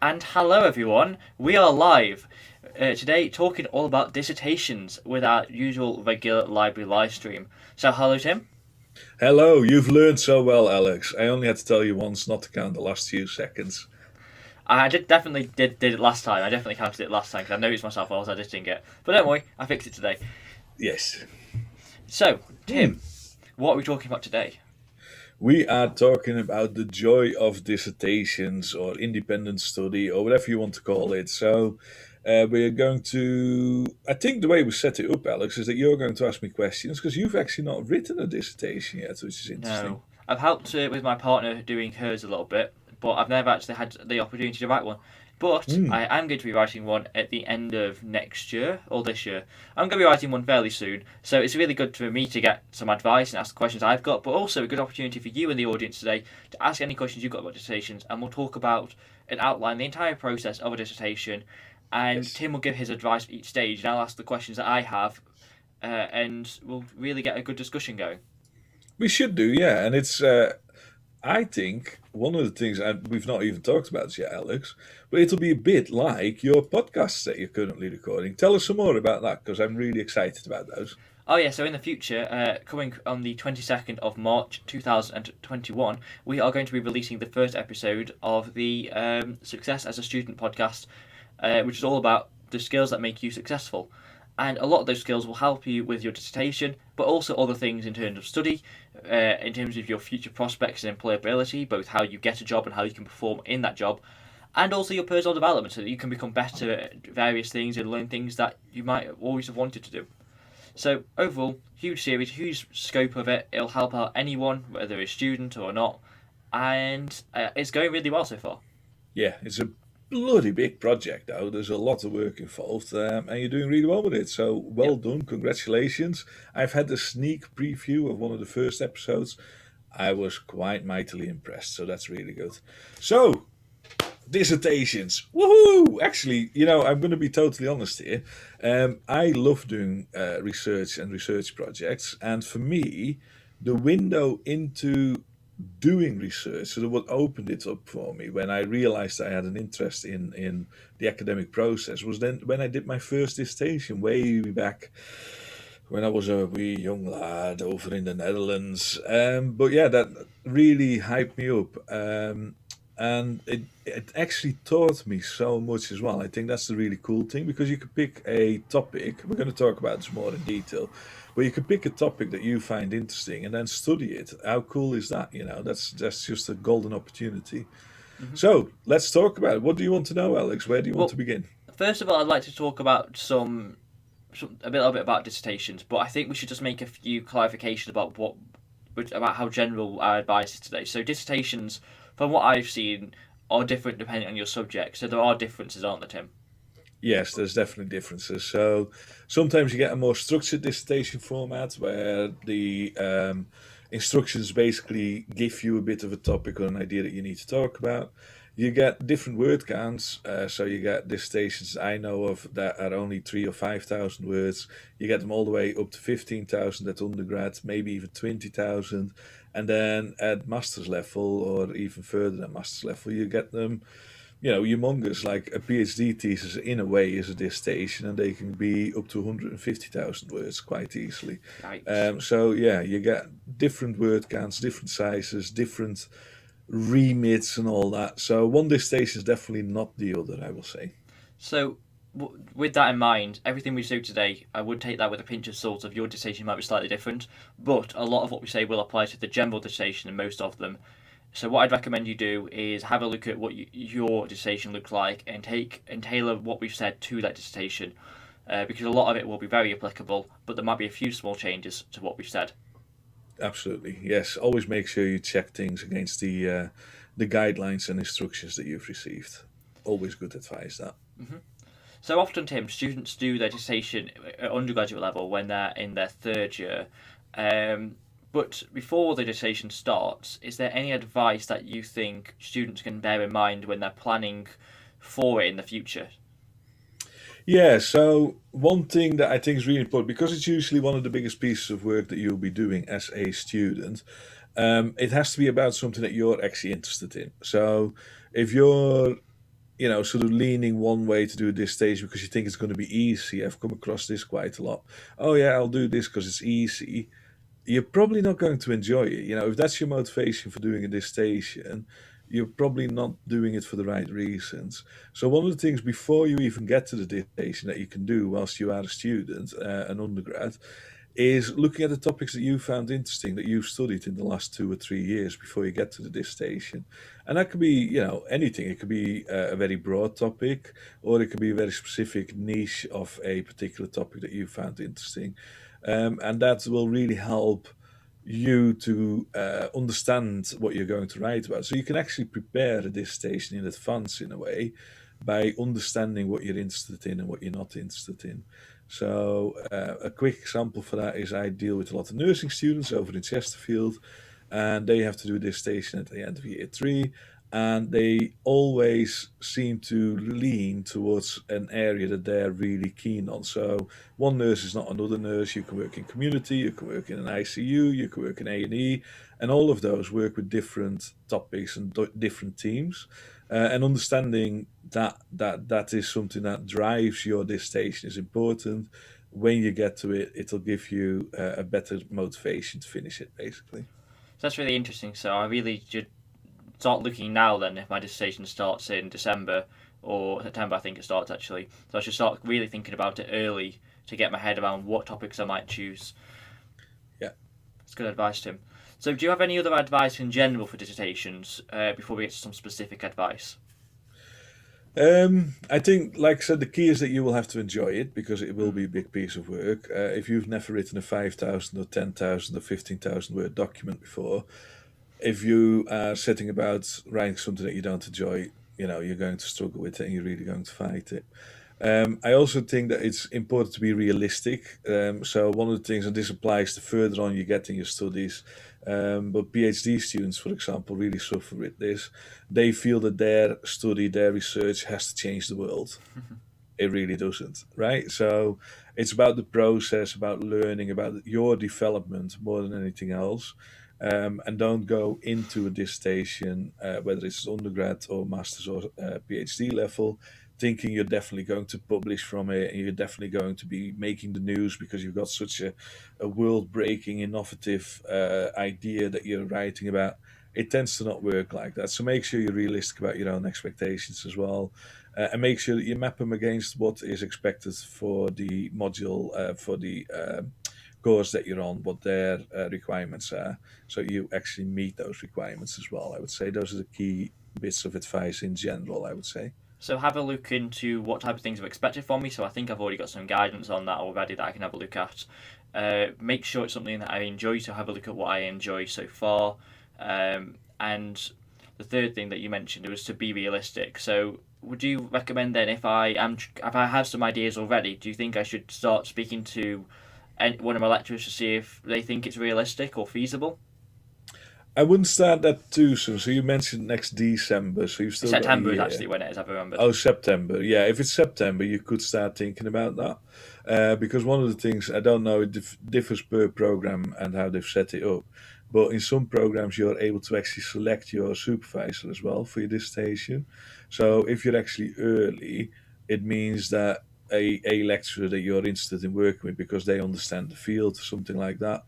And hello, everyone. We are live today talking all about dissertations with our usual regular library live stream. So, hello, Tim. Hello, you've learned so well, Alex. I only had to tell you once not to count the last few seconds. I did it last time. I definitely counted it last time because I noticed myself while I was editing it. But don't worry, I fixed it today. Yes. So, Hmm. Tim, what are we talking about today? We are talking about the joy of dissertations or independent study or whatever you want to call it. We're going to. I think the way we set it up, Alex, is that you're going to ask me questions because you've actually not written a dissertation yet, which is interesting. No, I've helped with my partner doing hers a little bit, but I've never actually had the opportunity to write one. But Hmm. I am going to be writing one at the end of next year or this year. I'm going to be writing one fairly soon, so it's really good for me to get some advice and ask the questions I've got, but also a good opportunity for you in the audience today to ask any questions you've got about dissertations, and we'll talk about and outline the entire process of a dissertation. And Yes. Tim will give his advice at each stage, and I'll ask the questions that I have, and we'll really get a good discussion going. We should do, yeah. And it's. I think one of the things, and we've not even talked about this yet, Alex, but it'll be a bit like your podcasts that you're currently recording. Tell us some more about that because I'm really excited about those. Oh yeah, so in the future, coming on the 22nd of March 2021, we are going to be releasing the first episode of the Success as a Student podcast, which is all about the skills that make you successful. And a lot of those skills will help you with your dissertation, but also other things in terms of study, in terms of your future prospects and employability, both how you get a job and how you can perform in that job, and also your personal development so that you can become better at various things and learn things that you might always have wanted to do. So overall, huge series, huge scope of it. It'll help out anyone, whether it's a student or not, and it's going really well so far. Yeah, it's a bloody big project, though. There's a lot of work involved, and you're doing really well with it. So well Yep. done. Congratulations. I've had a sneak preview of one of the first episodes. I was quite mightily impressed, so that's really good. So, dissertations. Woohoo! Actually, I'm going to be totally honest here. I love doing research and research projects, and for me, the window into doing research, so that what opened it up for me when I realized I had an interest in the academic process was then when I did my first dissertation way back when I was a wee young lad over in the Netherlands. But yeah, that really hyped me up. And it actually taught me so much as well. I think that's the really cool thing because you could pick a topic. We're going to talk about this more in detail, but you could pick a topic that you find interesting and then study it. How cool is that? That's just a golden opportunity. Hmm. So let's talk about it. What do you want to know, Alex? Where do you want to Well, begin? first of all, I'd like to talk about a little bit about dissertations, but I think we should just make a few clarifications about about how general our advice is today. So dissertations, from what I've seen, are different depending on your subject. So there are differences, aren't there, Tim? Yes, there's definitely differences. So sometimes you get a more structured dissertation format where the instructions basically give you a bit of a topic or an idea that you need to talk about. You get different word counts, so you get dissertations I know of that are only 3 or 5 thousand words. You get them all the way up to 15,000 at undergrad, maybe even 20,000, and then at master's level or even further than master's level, you get them humongous. Like a PhD thesis, in a way, is a dissertation, and they can be up to 150,000 words quite easily. Yikes. So, yeah, you get different word counts, different sizes, different remits, and all that. So, one dissertation is definitely not the other, I will say. So, with that in mind, everything we do today, I would take that with a pinch of salt. Of your dissertation might be slightly different, but a lot of what we say will apply to the general dissertation and most of them. So, what I'd recommend you do is have a look at what your dissertation looks like and take and tailor what we've said to that dissertation, because a lot of it will be very applicable, but there might be a few small changes to what we've said. Absolutely, yes. Always make sure you check things against the guidelines and instructions that you've received. Always good advice. That. Hmm. So often, Tim, students do their dissertation at undergraduate level when they're in their third year. Um, but before the dissertation starts, is there any advice that you think students can bear in mind when they're planning for it in the future? Yeah, so one thing that I think is really important, because it's usually one of the biggest pieces of work that you'll be doing as a student, it has to be about something that you're actually interested in. So if you're sort of leaning one way to do a dissertation because you think it's going to be easy. I've come across this quite a lot. Oh yeah, I'll do this because it's easy. You're probably not going to enjoy it. If that's your motivation for doing a dissertation, you're probably not doing it for the right reasons. So one of the things before you even get to the dissertation that you can do whilst you are a student, an undergrad, is looking at the topics that you found interesting, that you've studied in the last 2 or 3 years before you get to the dissertation. And that could be, anything. It could be a very broad topic, or it could be a very specific niche of a particular topic that you found interesting. And that will really help you to understand what you're going to write about. So you can actually prepare a dissertation in advance in a way by understanding what you're interested in and what you're not interested in. So a quick example for that is I deal with a lot of nursing students over in Chesterfield, and they have to do a dissertation at the end of year 3, and they always seem to lean towards an area that they're really keen on. So one nurse is not another nurse. You can work in community, you can work in an ICU, you can work in A&E, and all of those work with different topics and different teams. And understanding that is something that drives your dissertation is important. When you get to it, it'll give you a better motivation to finish it, basically. So that's really interesting. So I really should start looking now then if my dissertation starts in December or September, I think it starts actually. So I should start really thinking about it early to get my head around what topics I might choose. Yeah. That's good advice, Tim. So do you have any other advice in general for dissertations before we get to some specific advice? I think, like I said, the key is that you will have to enjoy it because it will be a big piece of work. If you've never written a 5,000 or 10,000 or 15,000 word document before, if you are setting about writing something that you don't enjoy, you're going to struggle with it and you're really going to fight it. I also think that it's important to be realistic. So one of the things, and this applies the further on you get in your studies, but PhD students, for example, really suffer with this. They feel that their study, their research has to change the world. It really doesn't, right? So it's about the process, about learning, about your development more than anything else. And don't go into a dissertation, whether it's undergrad or master's or PhD level, thinking you're definitely going to publish from it and you're definitely going to be making the news because you've got such a world-breaking, innovative idea that you're writing about. It tends to not work like that. So make sure you're realistic about your own expectations as well. And make sure that you map them against what is expected for the module, for the course that you're on, what their requirements are. So you actually meet those requirements as well. I would say those are the key bits of advice in general, I would say. So have a look into what type of things are expected from me. So I think I've already got some guidance on that already that I can have a look at. Make sure it's something that I enjoy, so have a look at what I enjoy so far. And the third thing that you mentioned was to be realistic. So would you recommend then if I have some ideas already, do you think I should start speaking to one of my lecturers to see if they think it's realistic or feasible? I wouldn't start that too soon. So you mentioned next December, so you've still September got a is year. actually when it is, I've remembered. Oh, September. Yeah, if it's September, you could start thinking about that. Because one of the things, I don't know, it differs per program and how they've set it up. But in some programs, you're able to actually select your supervisor as well for your dissertation. So if you're actually early, it means that a lecturer that you're interested in working with because they understand the field, something like that,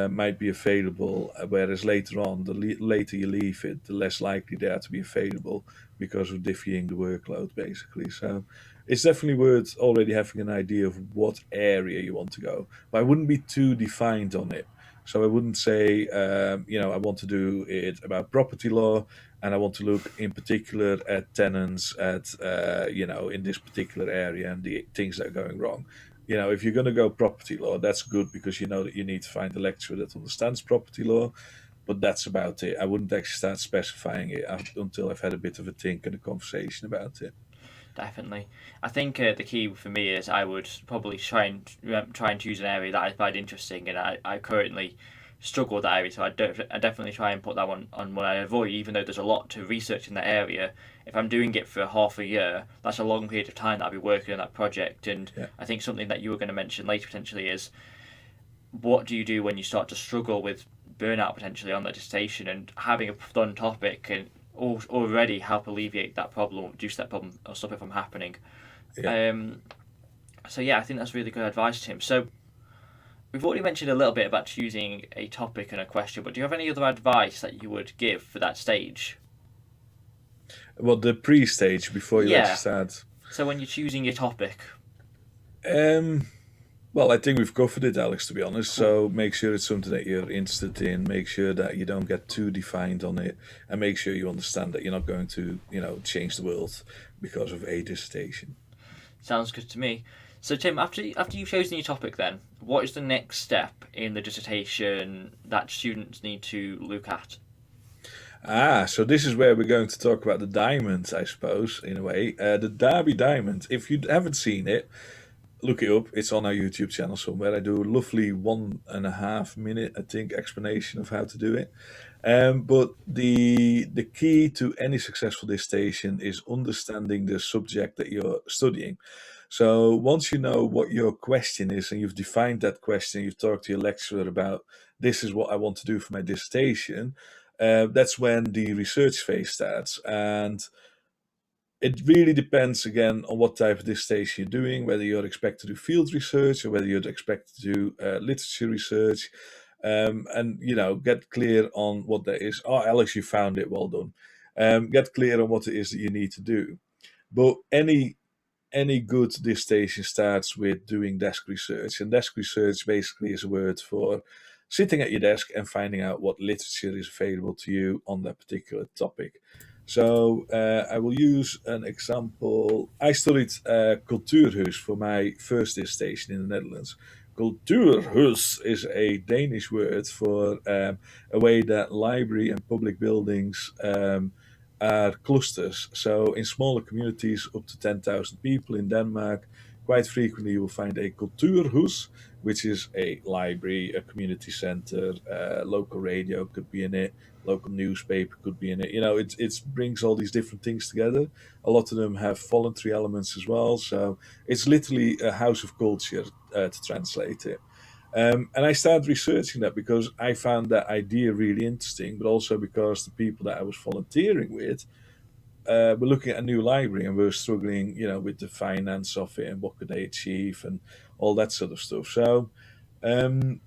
might be available. Whereas later on, later you leave it, the less likely they are to be available because of divvying the workload, basically. So it's definitely worth already having an idea of what area you want to go. But I wouldn't be too defined on it. So I wouldn't say, I want to do it about property law, and I want to look in particular at tenants in this particular area and the things that are going wrong. If you're going to go property law, that's good because you know that you need to find a lecturer that understands property law, but that's about it. I wouldn't actually start specifying it until I've had a bit of a think and a conversation about it. Definitely. I think the key for me is I would probably try and choose an area that I find interesting, and I currently struggle with that area, so I definitely try and put that one on what I avoid, even though there's a lot to research in that area. If I'm doing it for half a year, that's a long period of time that I'll be working on that project, and Yeah. I think something that you were going to mention later potentially is what do you do when you start to struggle with burnout potentially on that dissertation, and having a fun topic and already help alleviate that problem, reduce that problem, or stop it from happening. Yeah. So yeah, I think that's really good advice, Tim. So we've already mentioned a little bit about choosing a topic and a question, but do you have any other advice that you would give for that stage? Well, the pre-stage before you actually Yeah. start. So when you're choosing your topic, Um, well, I think we've covered it, Alex, to be honest. cool. So make sure it's something that you're interested in. Make sure that you don't get too defined on it, and make sure you understand that you're not going to, change the world because of a dissertation. Sounds good to me. So Tim, after you've chosen your topic, then what is the next step in the dissertation that students need to look at? So this is where we're going to talk about the diamond, I suppose, in a way. The Derby Diamond. If you haven't seen it, look it up. It's on our YouTube channel somewhere. I do a lovely 1.5 minute, I think, explanation of how to do it. But the key to any successful dissertation is understanding the subject that you're studying. So once you know what your question is and you've defined that question, you've talked to your lecturer about this is what I want to do for my dissertation. That's when the research phase starts, and it really depends again on what type of dissertation you're doing, whether you're expect to do field research or whether you'd expect to do literature research, and get clear on what that is. Oh, Alex, you found it. Well done. Get clear on what it is that you need to do. But any good dissertation starts with doing desk research, and desk research basically is a word for sitting at your desk and finding out what literature is available to you on that particular topic. So I will use an example. I studied Cultuurhuis for my first dissertation in the Netherlands. Cultuurhuis is a Danish word for a way that library and public buildings are clusters. So in smaller communities, up to 10,000 people in Denmark, quite frequently you will find a Cultuurhuis, which is a library, a community center, local radio could be in it, local newspaper could be in it. It brings all these different things together. A lot of them have voluntary elements as well. So it's literally a house of culture, to translate it. And I started researching that because I found that idea really interesting, but also because the people that I was volunteering with were looking at a new library and were struggling, with the finance of it and what could they achieve and all that sort of stuff. So, um,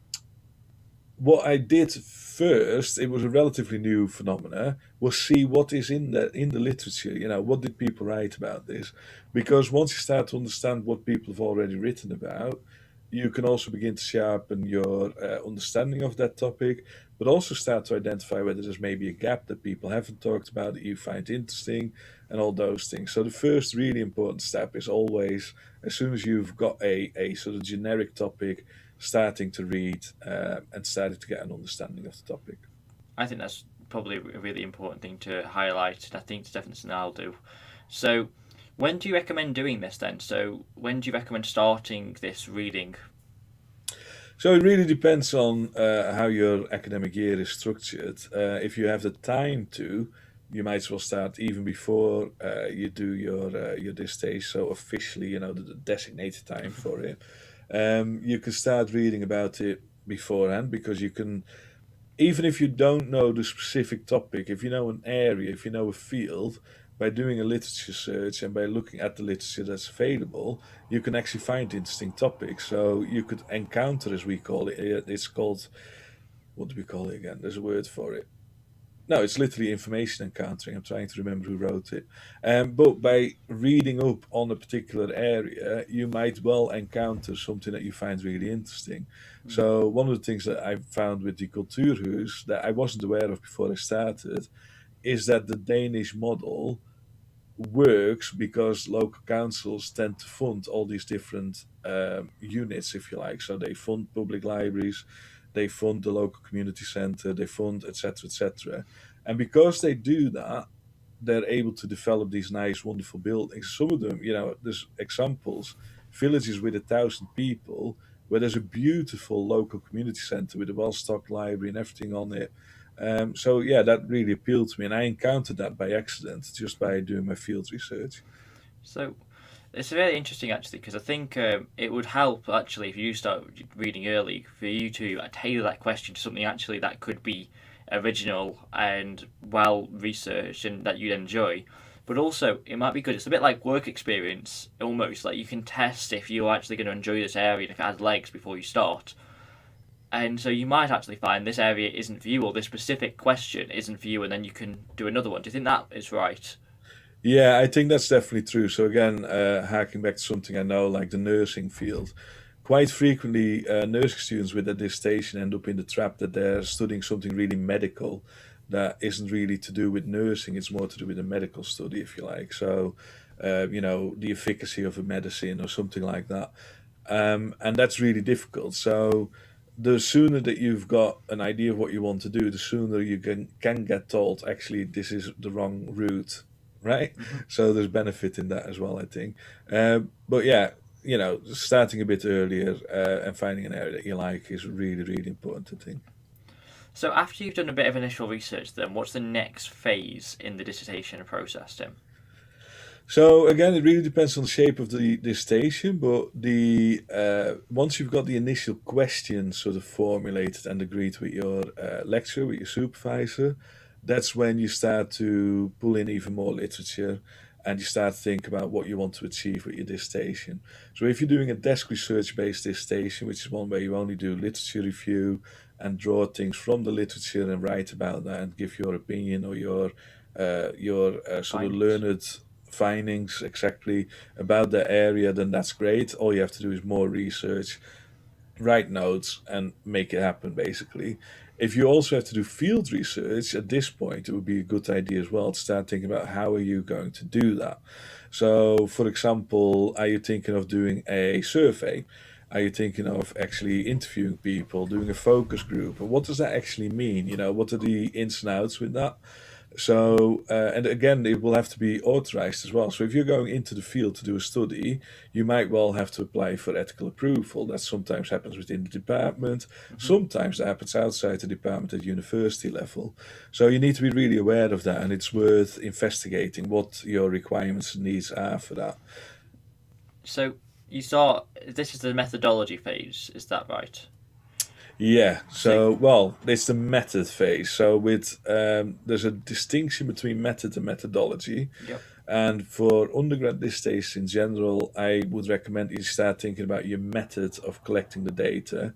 what I did first, it was a relatively new phenomena, was see what is in the literature. What did people write about this? Because once you start to understand what people have already written about, you can also begin to sharpen your understanding of that topic, but also start to identify whether there's maybe a gap that people haven't talked about that you find interesting, and all those things. So the first really important step is always, as soon as you've got a sort of generic topic, starting to read and starting to get an understanding of the topic. I think that's probably a really important thing to highlight, and I think it's definitely something I'll do. So, when do you recommend doing this then? So, when do you recommend starting this reading? So it really depends on how your academic year is structured. If you have the time to, you might as well start even before you do your dissertation. So officially, the designated time for it. You can start reading about it beforehand because you can, even if you don't know the specific topic, if you know an area, if you know a field, by doing a literature search and by looking at the literature that's available, you can actually find interesting topics. So you could encounter, as we call it, it's called, what do we call it again? There's a word for it. No, it's literally information encountering. I'm trying to remember who wrote it. But by reading up on a particular area, you might well encounter something that you find really interesting. Mm. So one of the things that I found with the Cultuurhuis that I wasn't aware of before I started is that the Danish model works because local councils tend to fund all these different units, if you like. So they fund public libraries, they fund the local community center, they fund etc. etc. And because they do that, they're able to develop these nice, wonderful buildings. Some of them, there's examples, villages with 1,000 people, where there's a beautiful local community center with a well-stocked library and everything on it. So yeah, that really appealed to me, and I encountered that by accident, just by doing my field research. So, it's very interesting actually because I think it would help actually if you start reading early for you to tailor that question to something actually that could be original and well researched and that you'd enjoy. But also, it might be good. It's a bit like work experience, almost. Like you can test if you're actually going to enjoy this area and if it has legs before you start. And so you might actually find this area isn't for you, or this specific question isn't for you, and then you can do another one. Do you think that is right? Yeah, I think that's definitely true. So again, harking back to something I know, like the nursing field, quite frequently nursing students with a dissertation end up in the trap that they're studying something really medical that isn't really to do with nursing. It's more to do with a medical study, if you like. So, the efficacy of a medicine or something like that. And that's really difficult. So the sooner that you've got an idea of what you want to do, the sooner you can get told, actually, this is the wrong route, right? Hmm. So there's benefit in that as well, I think. But yeah, starting a bit earlier and finding an area that you like is really, really important, I think. So after you've done a bit of initial research, then what's the next phase in the dissertation process, Tim? So again, it really depends on the shape of the station, but the once you've got the initial questions sort of formulated and agreed with your lecturer, with your supervisor, that's when you start to pull in even more literature, and you start to think about what you want to achieve with your dissertation. So if you're doing a desk research based dissertation, which is one where you only do literature review and draw things from the literature and write about that and give your opinion or your sort of Findings. learned findings exactly about the area, then that's great. All you have to do is more research, write notes, and make it happen, basically. If you also have to do field research at this point, it would be a good idea as well to start thinking about how are you going to do that. So, for example, are you thinking of doing a survey? Are you thinking of actually interviewing people, doing a focus group? And what does that actually mean? What are the ins and outs with that? So, and again, it will have to be authorized as well. So, if you're going into the field to do a study, you might well have to apply for ethical approval. That sometimes happens within the department, Hmm. sometimes that happens outside the department at university level. So, you need to be really aware of that, and it's worth investigating what your requirements and needs are for that. So you saw this is the methodology phase, is that right? Yeah, So, so well, it's the method phase. So with there's a distinction between method and methodology. yep. And for undergrad dissertations in general, I would recommend you start thinking about your method of collecting the data,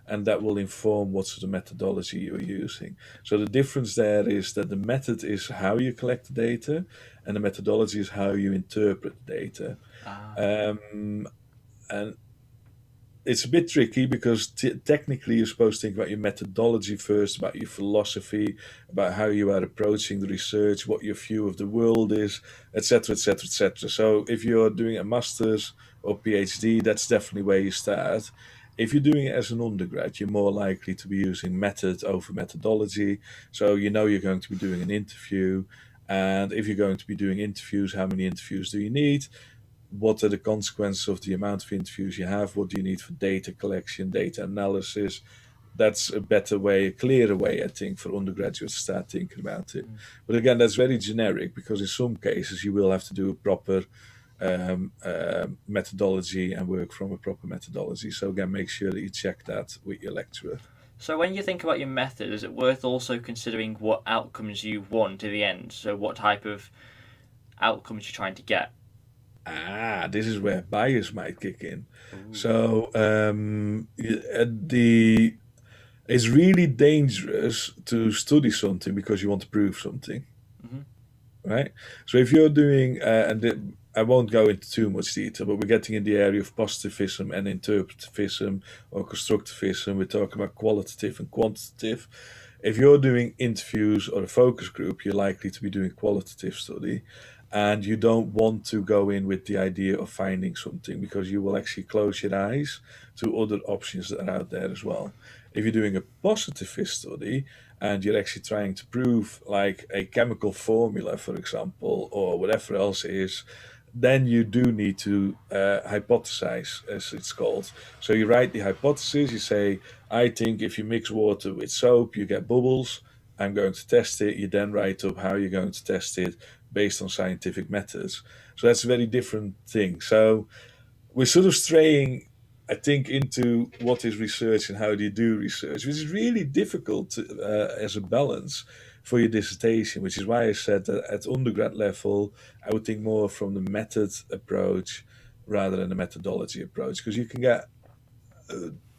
and that will inform what sort of methodology you're using. So the difference there is that the method is how you collect the data, and the methodology is how you interpret the data. Ah. Um, and it's a bit tricky because technically you're supposed to think about your methodology first, about your philosophy, about how you are approaching the research, what your view of the world is, etc., etc., etc. So if you're doing a master's or PhD, that's definitely where you start. If you're doing it as an undergrad, you're more likely to be using method over methodology. So you're going to be doing an interview, and if you're going to be doing interviews, how many interviews do you need? What are the consequences of the amount of interviews you have? What do you need for data collection, data analysis? That's a better way, a clearer way, I think, for undergraduates to start thinking about it. Mm. But again, that's very generic because in some cases you will have to do a proper methodology and work from a proper methodology. So again, make sure that you check that with your lecturer. So when you think about your method, is it worth also considering what outcomes you want in the end? So what type of outcomes you're trying to get? This is where bias might kick in. Ooh. So the it's really dangerous to study something because you want to prove something, Hmm. right? So if you're doing, I won't go into too much detail, but we're getting in the area of positivism and interpretivism or constructivism. We're talking about qualitative and quantitative. If you're doing interviews or a focus group, you're likely to be doing qualitative study, and you don't want to go in with the idea of finding something because you will actually close your eyes to other options that are out there as well. If you're doing a positivist study and you're actually trying to prove like a chemical formula, for example, or whatever else is, then you do need to hypothesize, as it's called. So you write the hypothesis, you say, I think if you mix water with soap, you get bubbles. I'm going to test it. You then write up how you're going to test it based on scientific methods. So that's a very different thing. So we're sort of straying I think, into what is research and how do you do research, which is really difficult as a balance for your dissertation, which is why I said that at undergrad level, I would think more from the method approach rather than the methodology approach, because you can get,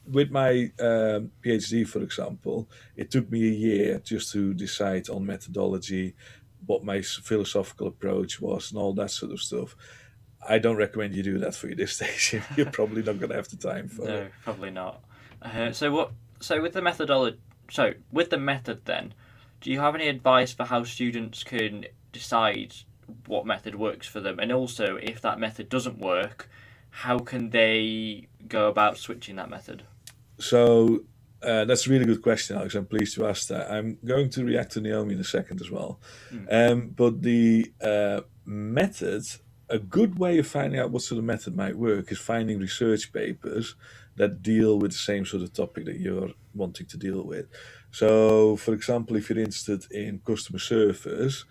with my PhD, for example, it took me a year just to decide on methodology, what my philosophical approach was, and all that sort of stuff. I don't recommend you do that for your dissertation. You're probably not going to have the time for No, it. probably not. So what? So with the methodology, so with the method, then, do you have any advice for how students can decide what method works for them, and also if that method doesn't work, how can they go about switching that method? So that's a really good question, Alex. I'm pleased to ask that. I'm going to react to Naomi in a second as well. Hmm. But the method, a good way of finding out what sort of method might work is finding research papers that deal with the same sort of topic that you're wanting to deal with. So, for example, if you're interested in customer service,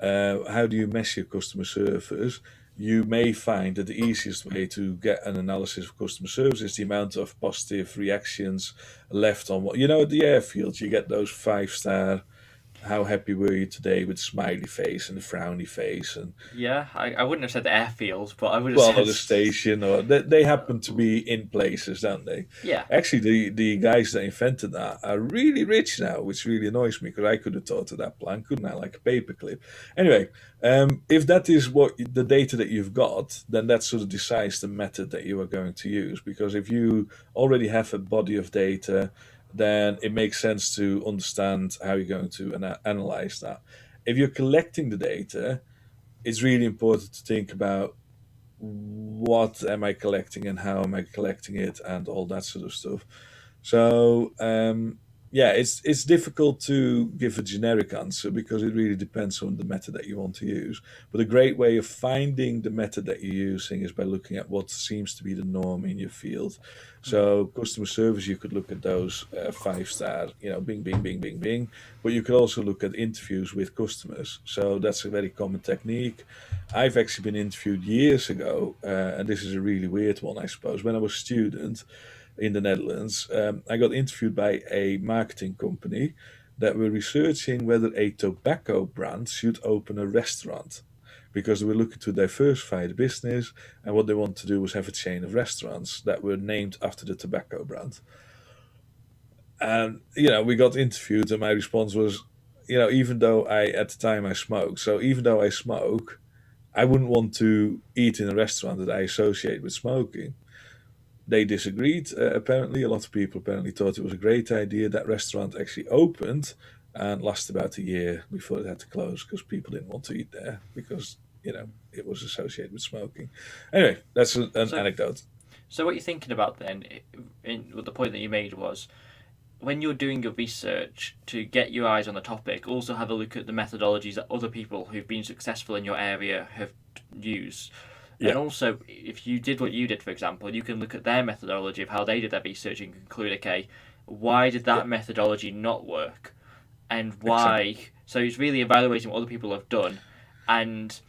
how do you measure customer service? You may find that the easiest way to get an analysis of customer service is the amount of positive reactions left on what, at the airfield, you get those 5-star, how happy were you today, with smiley face and the frowny face, and Yeah, I wouldn't have said the airfield, but I would have well, or said the station, or they happen to be in places, don't they? yeah. Actually, the guys that invented that are really rich now, which really annoys me, because I could have thought of that plan, couldn't I? Like a paperclip. Anyway, if that is what the data that you've got, then that sort of decides the method that you are going to use. Because if you already have a body of data, then it makes sense to understand how you're going to analyze that. If you're collecting the data, it's really important to think about what am I collecting and how am I collecting it and all that sort of stuff. So yeah, it's difficult to give a generic answer because it really depends on the method that you want to use. But a great way of finding the method that you're using is by looking at what seems to be the norm in your field. So customer service, you could look at those 5-star, bing, bing, bing, bing, bing. But you could also look at interviews with customers. So that's a very common technique. I've actually been interviewed years ago, and this is a really weird one, I suppose. When I was a student in the Netherlands, I got interviewed by a marketing company that were researching whether a tobacco brand should open a restaurant, because they were looking to diversify the business, and what they wanted to do was have a chain of restaurants that were named after the tobacco brand. And we got interviewed, and my response was, even though at the time I smoked, so even though I smoke, I wouldn't want to eat in a restaurant that I associate with smoking. They disagreed. Apparently, a lot of people apparently thought it was a great idea. That restaurant actually opened and lasted about a year before it had to close because people didn't want to eat there because it was associated with smoking. Anyway, that's an So, anecdote. so what you're thinking about then, the point that you made was when you're doing your research to get your eyes on the topic, also have a look at the methodologies that other people who've been successful in your area have used. And Yeah, also, if you did what you did, for example, you can look at their methodology of how they did their research and conclude, okay, why did yeah, that methodology not work? And exactly. why? So it's really evaluating what other people have done and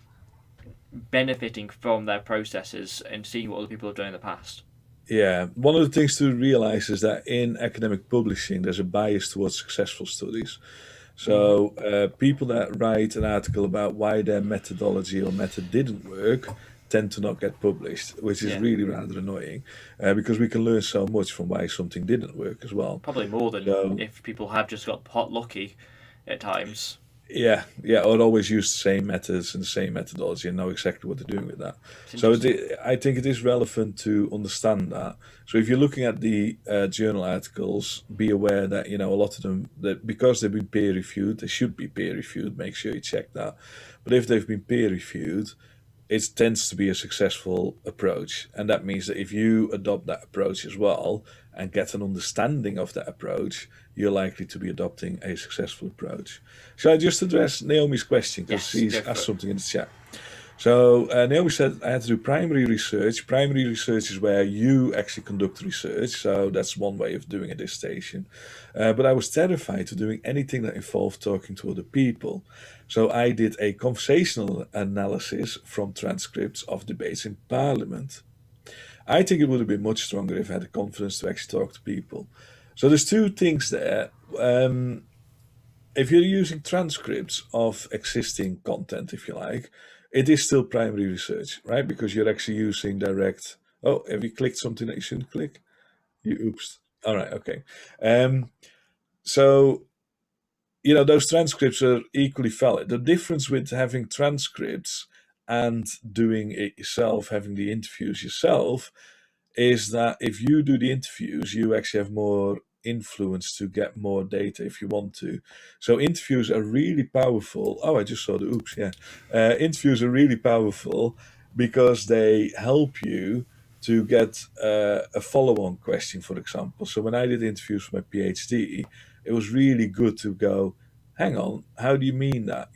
benefiting from their processes and seeing what other people have done in the past. Yeah, one of the things to realize is that in academic publishing, there's a bias towards successful studies. Mm-hmm. So people that write an article about why their methodology or method didn't work tend to not get published, which is Yeah. really rather annoying because we can learn so much from why something didn't work as well. Probably more than So if people have just got pot lucky at times. yeah, yeah, or always use the same methods and the same methodology and know exactly what they're doing with that. It's So interesting. I think it is relevant to understand that. So if you're looking at the journal articles, be aware that a lot of them, that because they've been peer reviewed, they should be peer reviewed. Make sure you check that. But if they've been peer reviewed, it tends to be a successful approach, and that means that if you adopt that approach as well and get an understanding of that approach, you're likely to be adopting a successful approach. Shall I just address Naomi's question because Yes, she's go for asked it. something in the chat? So Naomi said I had to do primary research. Primary research is where you actually conduct research, so that's one way of doing a dissertation. But I was terrified of doing anything that involved talking to other people. So I did a conversational analysis from transcripts of debates in Parliament. I think it would have been much stronger if I had the confidence to actually talk to people. So there's two things there. If you're using transcripts of existing content, if you like, it is still primary research, right? Because you're actually using direct. Oh, have you clicked something that you shouldn't click? You oops. All right, okay. So those transcripts are equally valid. The difference with having transcripts and doing it yourself, having the interviews yourself, is that if you do the interviews, you actually have more influence to get more data if you want to. So interviews are really powerful. Oh, I just saw the oops, yeah. Interviews are really powerful because they help you to get a follow-on question, for example. So when I did interviews for my PhD, it was really good to go, hang on, how do you mean that?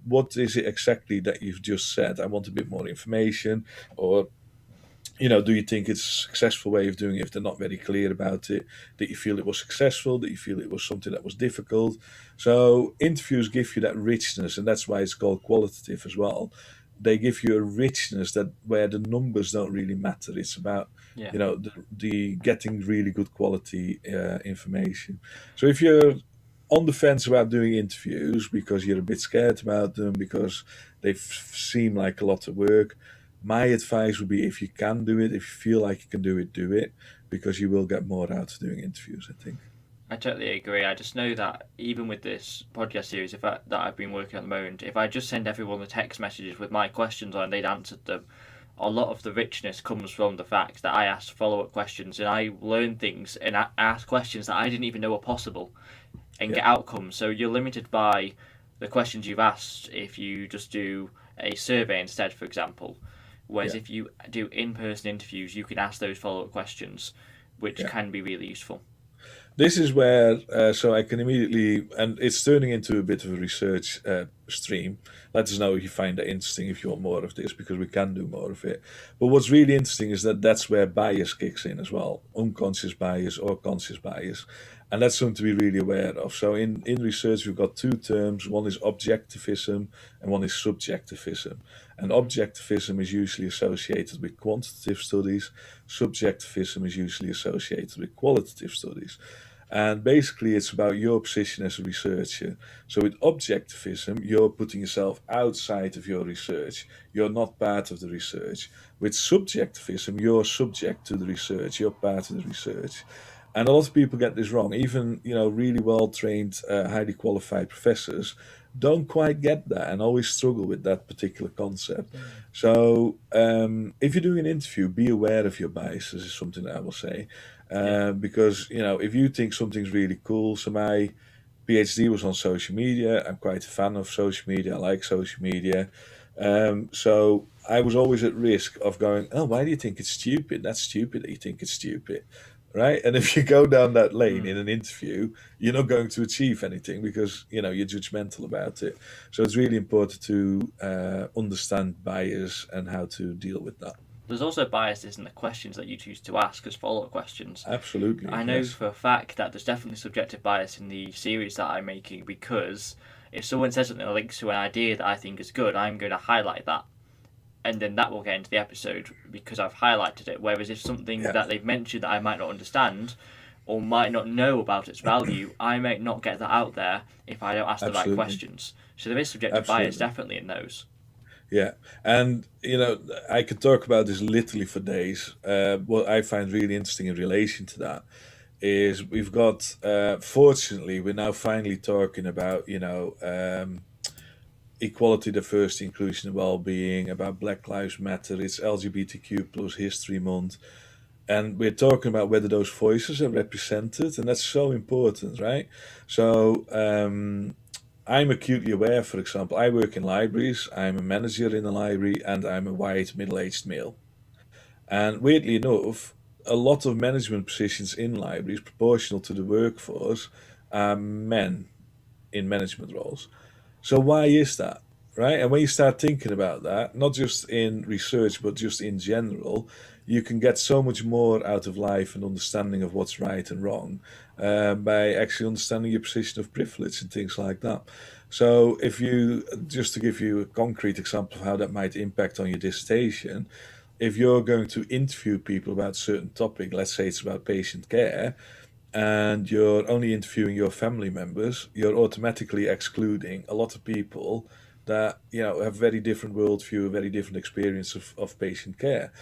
What is it exactly that you've just said? I want a bit more information. Or do you think it's a successful way of doing it if they're not very clear about it? That you feel it was successful? That you feel it was something that was difficult? So interviews give you that richness, and that's why it's called qualitative as well. They give you a richness that where the numbers don't really matter. It's about Yeah. the getting really good quality information. So if you're on the fence about doing interviews because you're a bit scared about them because they seem like a lot of work, my advice would be if you can do it, if you feel like you can do it, because you will get more out of doing interviews, I think. I totally agree. I just know that even with this podcast series, that I've been working on at the moment, if I just send everyone the text messages with my questions on and they'd answered them, a lot of the richness comes from the fact that I ask follow-up questions and I learn things and I ask questions that I didn't even know were possible and Yeah, get outcomes. So you're limited by the questions you've asked if you just do a survey instead, for example. Whereas yeah, if you do in-person interviews, you can ask those follow-up questions, which yeah. can be really useful. This is where, so I can immediately, and it's turning into a bit of a research stream. Let us know if you find that interesting, if you want more of this, because we can do more of it. But what's really interesting is that that's where bias kicks in as well, unconscious bias or conscious bias. And that's something to be really aware of. So in research, we've got two terms. One is objectivism and one is subjectivism. And objectivism is usually associated with quantitative studies. Subjectivism is usually associated with qualitative studies. And basically, it's about your position as a researcher. So, with objectivism, you're putting yourself outside of your research. You're not part of the research. With subjectivism, you're subject to the research. You're part of the research. And a lot of people get this wrong. Even really well trained, highly qualified professors don't quite get that and always struggle with that particular concept. So, if you're doing an interview, be aware of your biases. Is something that I will say. Yeah. Because if you think something's really cool, so my PhD was on social media. I'm quite a fan of social media. I like social media. So I was always at risk of going, oh, why do you think it's stupid? That's stupid that you think it's stupid, right? And if you go down that lane Mm. in an interview, you're not going to achieve anything because you're judgmental about it. So it's really important to understand bias and how to deal with that. There's also biases in the questions that you choose to ask as follow-up questions. Absolutely, I know yes. for a fact that there's definitely subjective bias in the series that I'm making because if someone says something that links to an idea that I think is good, I'm going to highlight that. And then that will get into the episode because I've highlighted it. Whereas if something Yeah, that they've mentioned that I might not understand or might not know about its value, I might not get that out there if I don't ask the right absolutely, questions. So there is subjective bias absolutely. definitely in those. Yeah, and I could talk about this literally for days. What I find really interesting in relation to that is we've got, fortunately, we're now finally talking about equality, diversity, inclusion, and well-being, about Black Lives Matter. It's LGBTQ plus History Month, and we're talking about whether those voices are represented, and that's so important, right? So I'm acutely aware, for example, I work in libraries, I'm a manager in a library, and I'm a white middle-aged male. And weirdly enough, a lot of management positions in libraries, proportional to the workforce, are men in management roles. So why is that? Right? And when you start thinking about that, not just in research, but just in general, you can get so much more out of life and understanding of what's right and wrong by actually understanding your position of privilege and things like that. So, if you, just to give you a concrete example of how that might impact on your dissertation, if you're going to interview people about a certain topic, let's say it's about patient care, and you're only interviewing your family members, you're automatically excluding a lot of people that have very different worldview, a very different experience of patient care.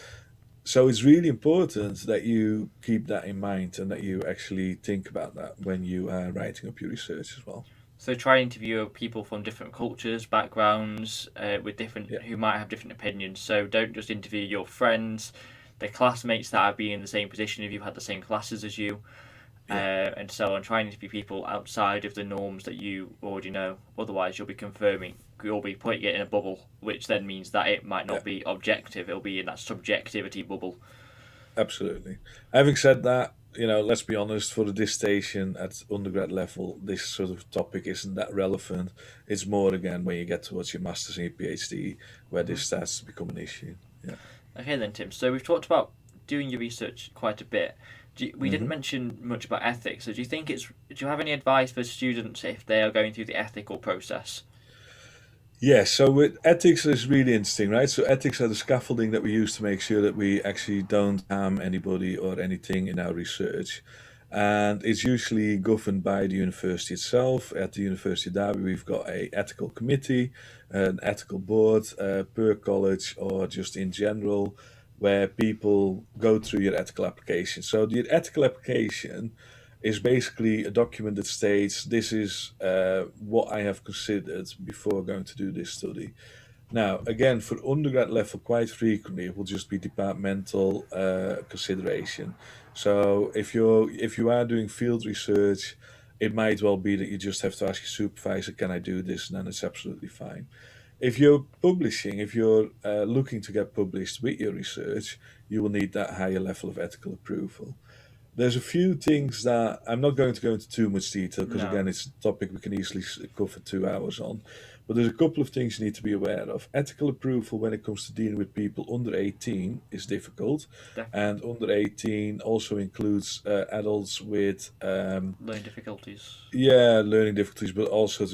So it's really important that you keep that in mind and that you actually think about that when you are writing up your research as well. So try and interview people from different cultures, backgrounds, with different Yeah, who might have different opinions. So don't just interview your friends, the classmates that have been in the same position if you've had the same classes as you, yeah, and so on. Try and interview people outside of the norms that you already know. Otherwise, you'll be putting it in a bubble, which then means that it might yeah. not be objective. It'll be in that subjectivity bubble. Absolutely. Having said that, let's be honest, for the dissertation at undergrad level, this sort of topic isn't that relevant. It's more, again, when you get towards your master's and your PhD, where this starts to become an issue. Yeah. Okay then, Tim. So we've talked about doing your research quite a bit. We didn't hmm mention much about ethics. So do you have any advice for students if they are going through the ethical process? Yeah, so with ethics is really interesting, right? So ethics are the scaffolding that we use to make sure that we actually don't harm anybody or anything in our research. And it's usually governed by the university itself. At the University of Derby, we've got a ethical committee, an ethical board per college or just in general, where people go through your ethical application. So the ethical application is basically a document that states this is what I have considered before going to do this study. Now, again, for undergrad level, quite frequently it will just be departmental consideration. So if you are doing field research, it might well be that you just have to ask your supervisor, "Can I do this?" And then it's absolutely fine. If you're publishing, if you're looking to get published with your research, you will need that higher level of ethical approval. There's a few things that I'm not going to go into too much detail because, No, again, it's a topic we can easily cover 2 hours on. But there's a couple of things you need to be aware of. Ethical approval when it comes to dealing with people under 18 is difficult, definitely. and under 18 also includes adults with Learning difficulties. yeah, learning difficulties, but also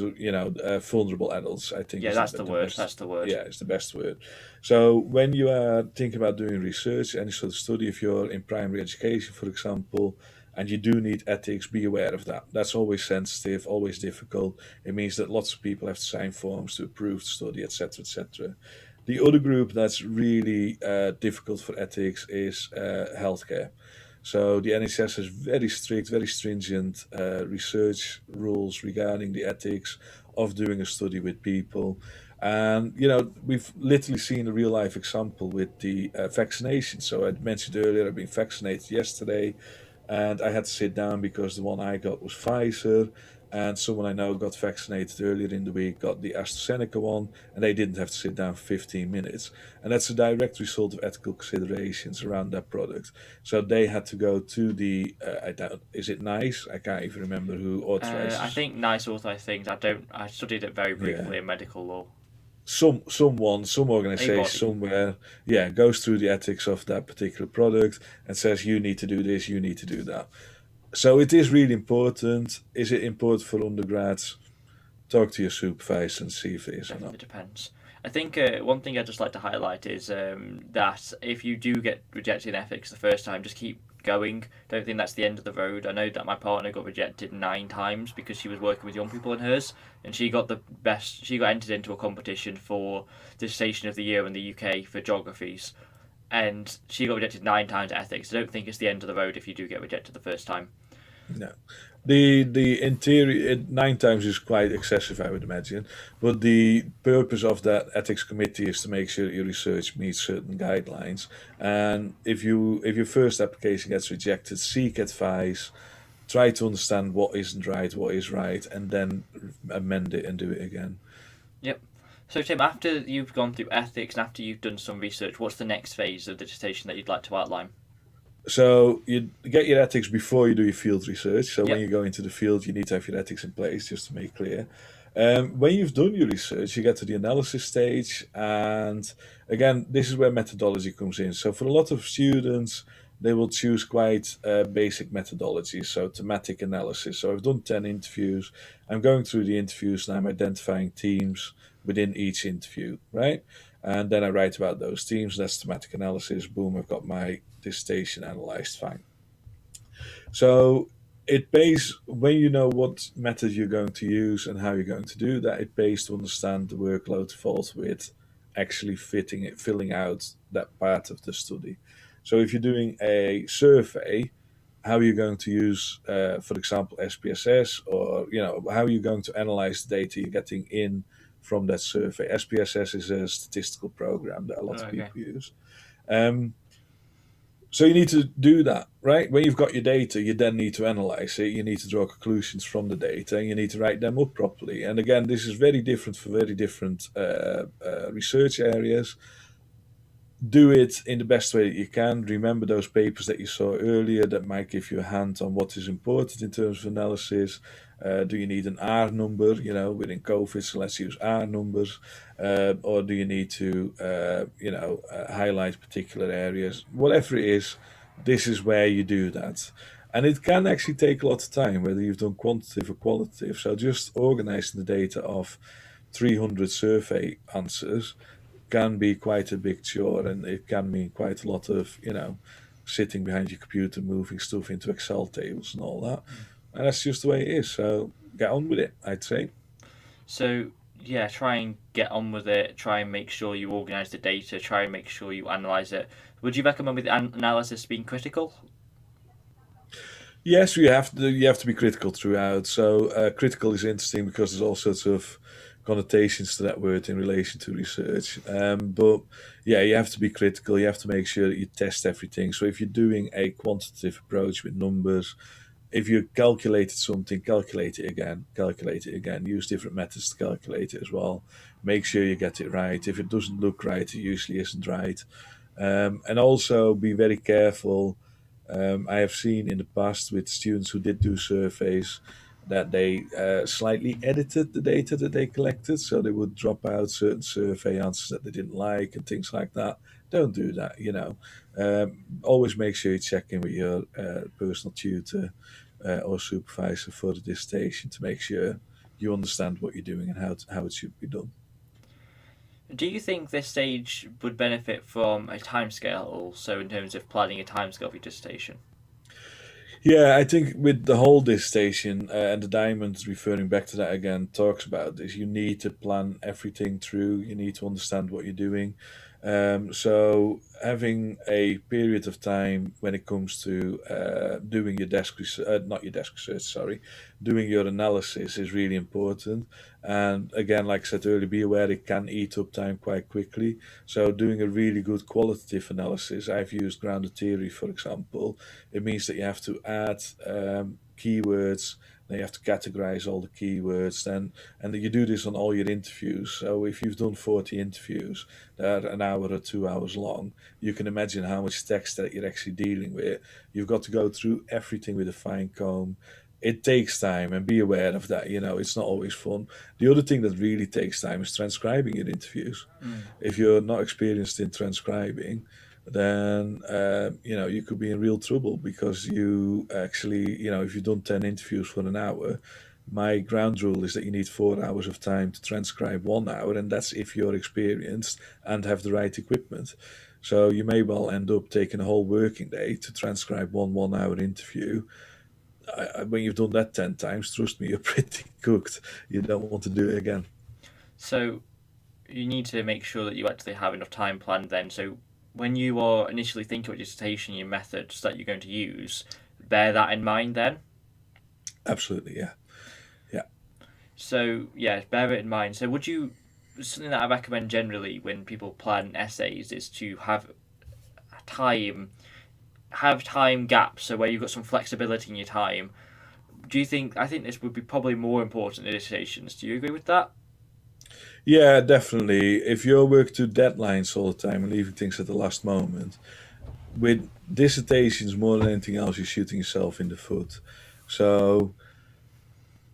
vulnerable adults. I think Yeah, is that's the the word. best. That's the word. Yeah, it's the best word. So when you are thinking about doing research, any sort of study, if you're in primary education, for example, and you do need ethics, be aware of that. That's always sensitive, always difficult. It means that lots of people have to sign forms to approve the study, etc., etc. The other group that's really difficult for ethics is healthcare. So the NHS has very strict, very stringent research rules regarding the ethics of doing a study with people. And, we've literally seen a real life example with the vaccination. So I mentioned earlier, I've been vaccinated yesterday and I had to sit down because the one I got was Pfizer. And someone I know got vaccinated earlier in the week, got the AstraZeneca one, and they didn't have to sit down for 15 minutes. And that's a direct result of ethical considerations around that product. So they had to go to the, I don't, is it NICE? I can't even remember who I authorizes. think nice authorized things. I don't. I studied it very Yeah. briefly in medical law. Some A organization body. somewhere, yeah, goes through the ethics of that particular product and says you need to do this, you need to do that. So it is really important. Is it important for undergrads? Talk to your supervisor and see if it is or not. Definitely depends. I think one thing I'd just like to highlight is that if you do get rejected in ethics the first time, just keep going. Don't think that's the end of the road. I know that my partner got rejected 9 times because she was working with young people in hers, and she got the best. She got entered into a competition for dissertation of the year in the UK for geographies, and she got rejected 9 times at ethics. I don't think it's the end of the road if you do get rejected the first time. No. The interior 9 times is quite excessive, I would imagine. But the purpose of that ethics committee is to make sure that your research meets certain guidelines. And if your first application gets rejected, seek advice, try to understand what isn't right, what is right, and then amend it and do it again. Yep. So Tim, after you've gone through ethics and after you've done some research, what's the next phase of the dissertation that you'd like to outline? So you get your ethics before you do your field research. So when Yep. you go into the field, you need to have your ethics in place, just to make clear. When you've done your research, you get to the analysis stage, and again, this is where methodology comes in. So for a lot of students, they will choose quite basic methodologies, so thematic analysis. So I've done 10 interviews. I'm going through the interviews and I'm identifying themes within each interview, right? And then I write about those themes. That's thematic analysis. Boom, I've got my dissertation analyzed. Fine. So it pays, when you know what method you're going to use and how you're going to do that, it pays to understand the workload involved with actually filling out that part of the study. So if you're doing a survey, how are you going to use, for example, SPSS, or how are you going to analyze the data you're getting in from that survey? SPSS is a statistical program that a lot of Okay. people use. So you need to do that, right? When you've got your data, you then need to analyze it. You need to draw conclusions from the data, and you need to write them up properly. And again, this is very different for very different research areas. Do it in the best way that you can. Remember those papers that you saw earlier that might give you a hand on what is important in terms of analysis. Do you need an R number? Within COVID, so let's use R numbers. Or do you need to, highlight particular areas? Whatever it is, this is where you do that. And it can actually take a lot of time, whether you've done quantitative or qualitative. So just organizing the data of 300 survey answers can be quite a big chore, and it can mean quite a lot of, sitting behind your computer, moving stuff into Excel tables and all that. And that's just the way it is. So get on with it, I'd say. So yeah, try and get on with it. Try and make sure you organise the data. Try and make sure you analyse it. Would you recommend with the analysis being critical? Yes, you have to be critical throughout. So critical is interesting because there's all sorts of connotations to that word in relation to research. But yeah, you have to be critical. You have to make sure that you test everything. So if you're doing a quantitative approach with numbers, if you calculated something, calculate it again. Use different methods to calculate it as well. Make sure you get it right. If it doesn't look right, it usually isn't right. And also be very careful. I have seen in the past with students who did do surveys that they slightly edited the data that they collected. So they would drop out certain survey answers that they didn't like and things like that. Don't do that, Always make sure you check in with your personal tutor or supervisor for the dissertation to make sure you understand what you're doing and how it should be done. Do you think this stage would benefit from a timescale also in terms of planning a timescale for your dissertation? Yeah, I think with the whole dissertation and the diamonds, referring back to that again, talks about this. You need to plan everything through. You need to understand what you're doing. So having a period of time when it comes to doing your desk research, not your desk research, sorry, doing your analysis is really important. And again, like I said earlier, be aware it can eat up time quite quickly. So doing a really good qualitative analysis, I've used grounded theory, for example. It means that you have to add keywords. Then you have to categorize all the keywords. And you do this on all your interviews. So if you've done 40 interviews that are an hour or 2 hours long, you can imagine how much text that you're actually dealing with. You've got to go through everything with a fine comb. It takes time, and be aware of that. It's not always fun. The other thing that really takes time is transcribing your interviews. If you're not experienced in transcribing, then you could be in real trouble, because you actually, if you've done 10 interviews for an hour, my ground rule is that you need 4 hours of time to transcribe 1 hour, and that's if you're experienced and have the right equipment. So you may well end up taking a whole working day to transcribe one 1 hour interview. When you've done that 10 times, trust me, you're pretty cooked. You don't want to do it again. So you need to make sure that you actually have enough time planned then. So when you are initially thinking about your dissertation, your methods that you're going to use, bear that in mind then. Absolutely, yeah. So yeah, bear it in mind. So something that I recommend generally when people plan essays is to have time gaps, so where you've got some flexibility in your time. I think this would be probably more important in dissertations. Do you agree with that? Yeah, definitely. If you work to deadlines all the time and leaving things at the last moment, with dissertations more than anything else, you're shooting yourself in the foot. So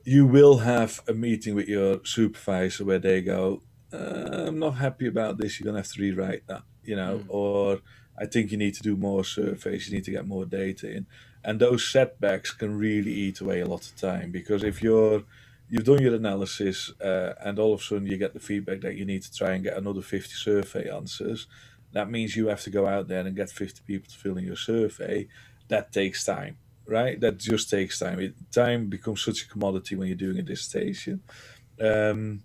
you will have a meeting with your supervisor where they go, I'm not happy about this, you're going to have to rewrite that, or I think you need to do more surveys, you need to get more data in. And those setbacks can really eat away a lot of time, because if you're you've done your analysis, and all of a sudden you get the feedback that you need to try and get another 50 survey answers. That means you have to go out there and get 50 people to fill in your survey. That takes time, right? That just takes time. Time becomes such a commodity when you're doing a dissertation. Um,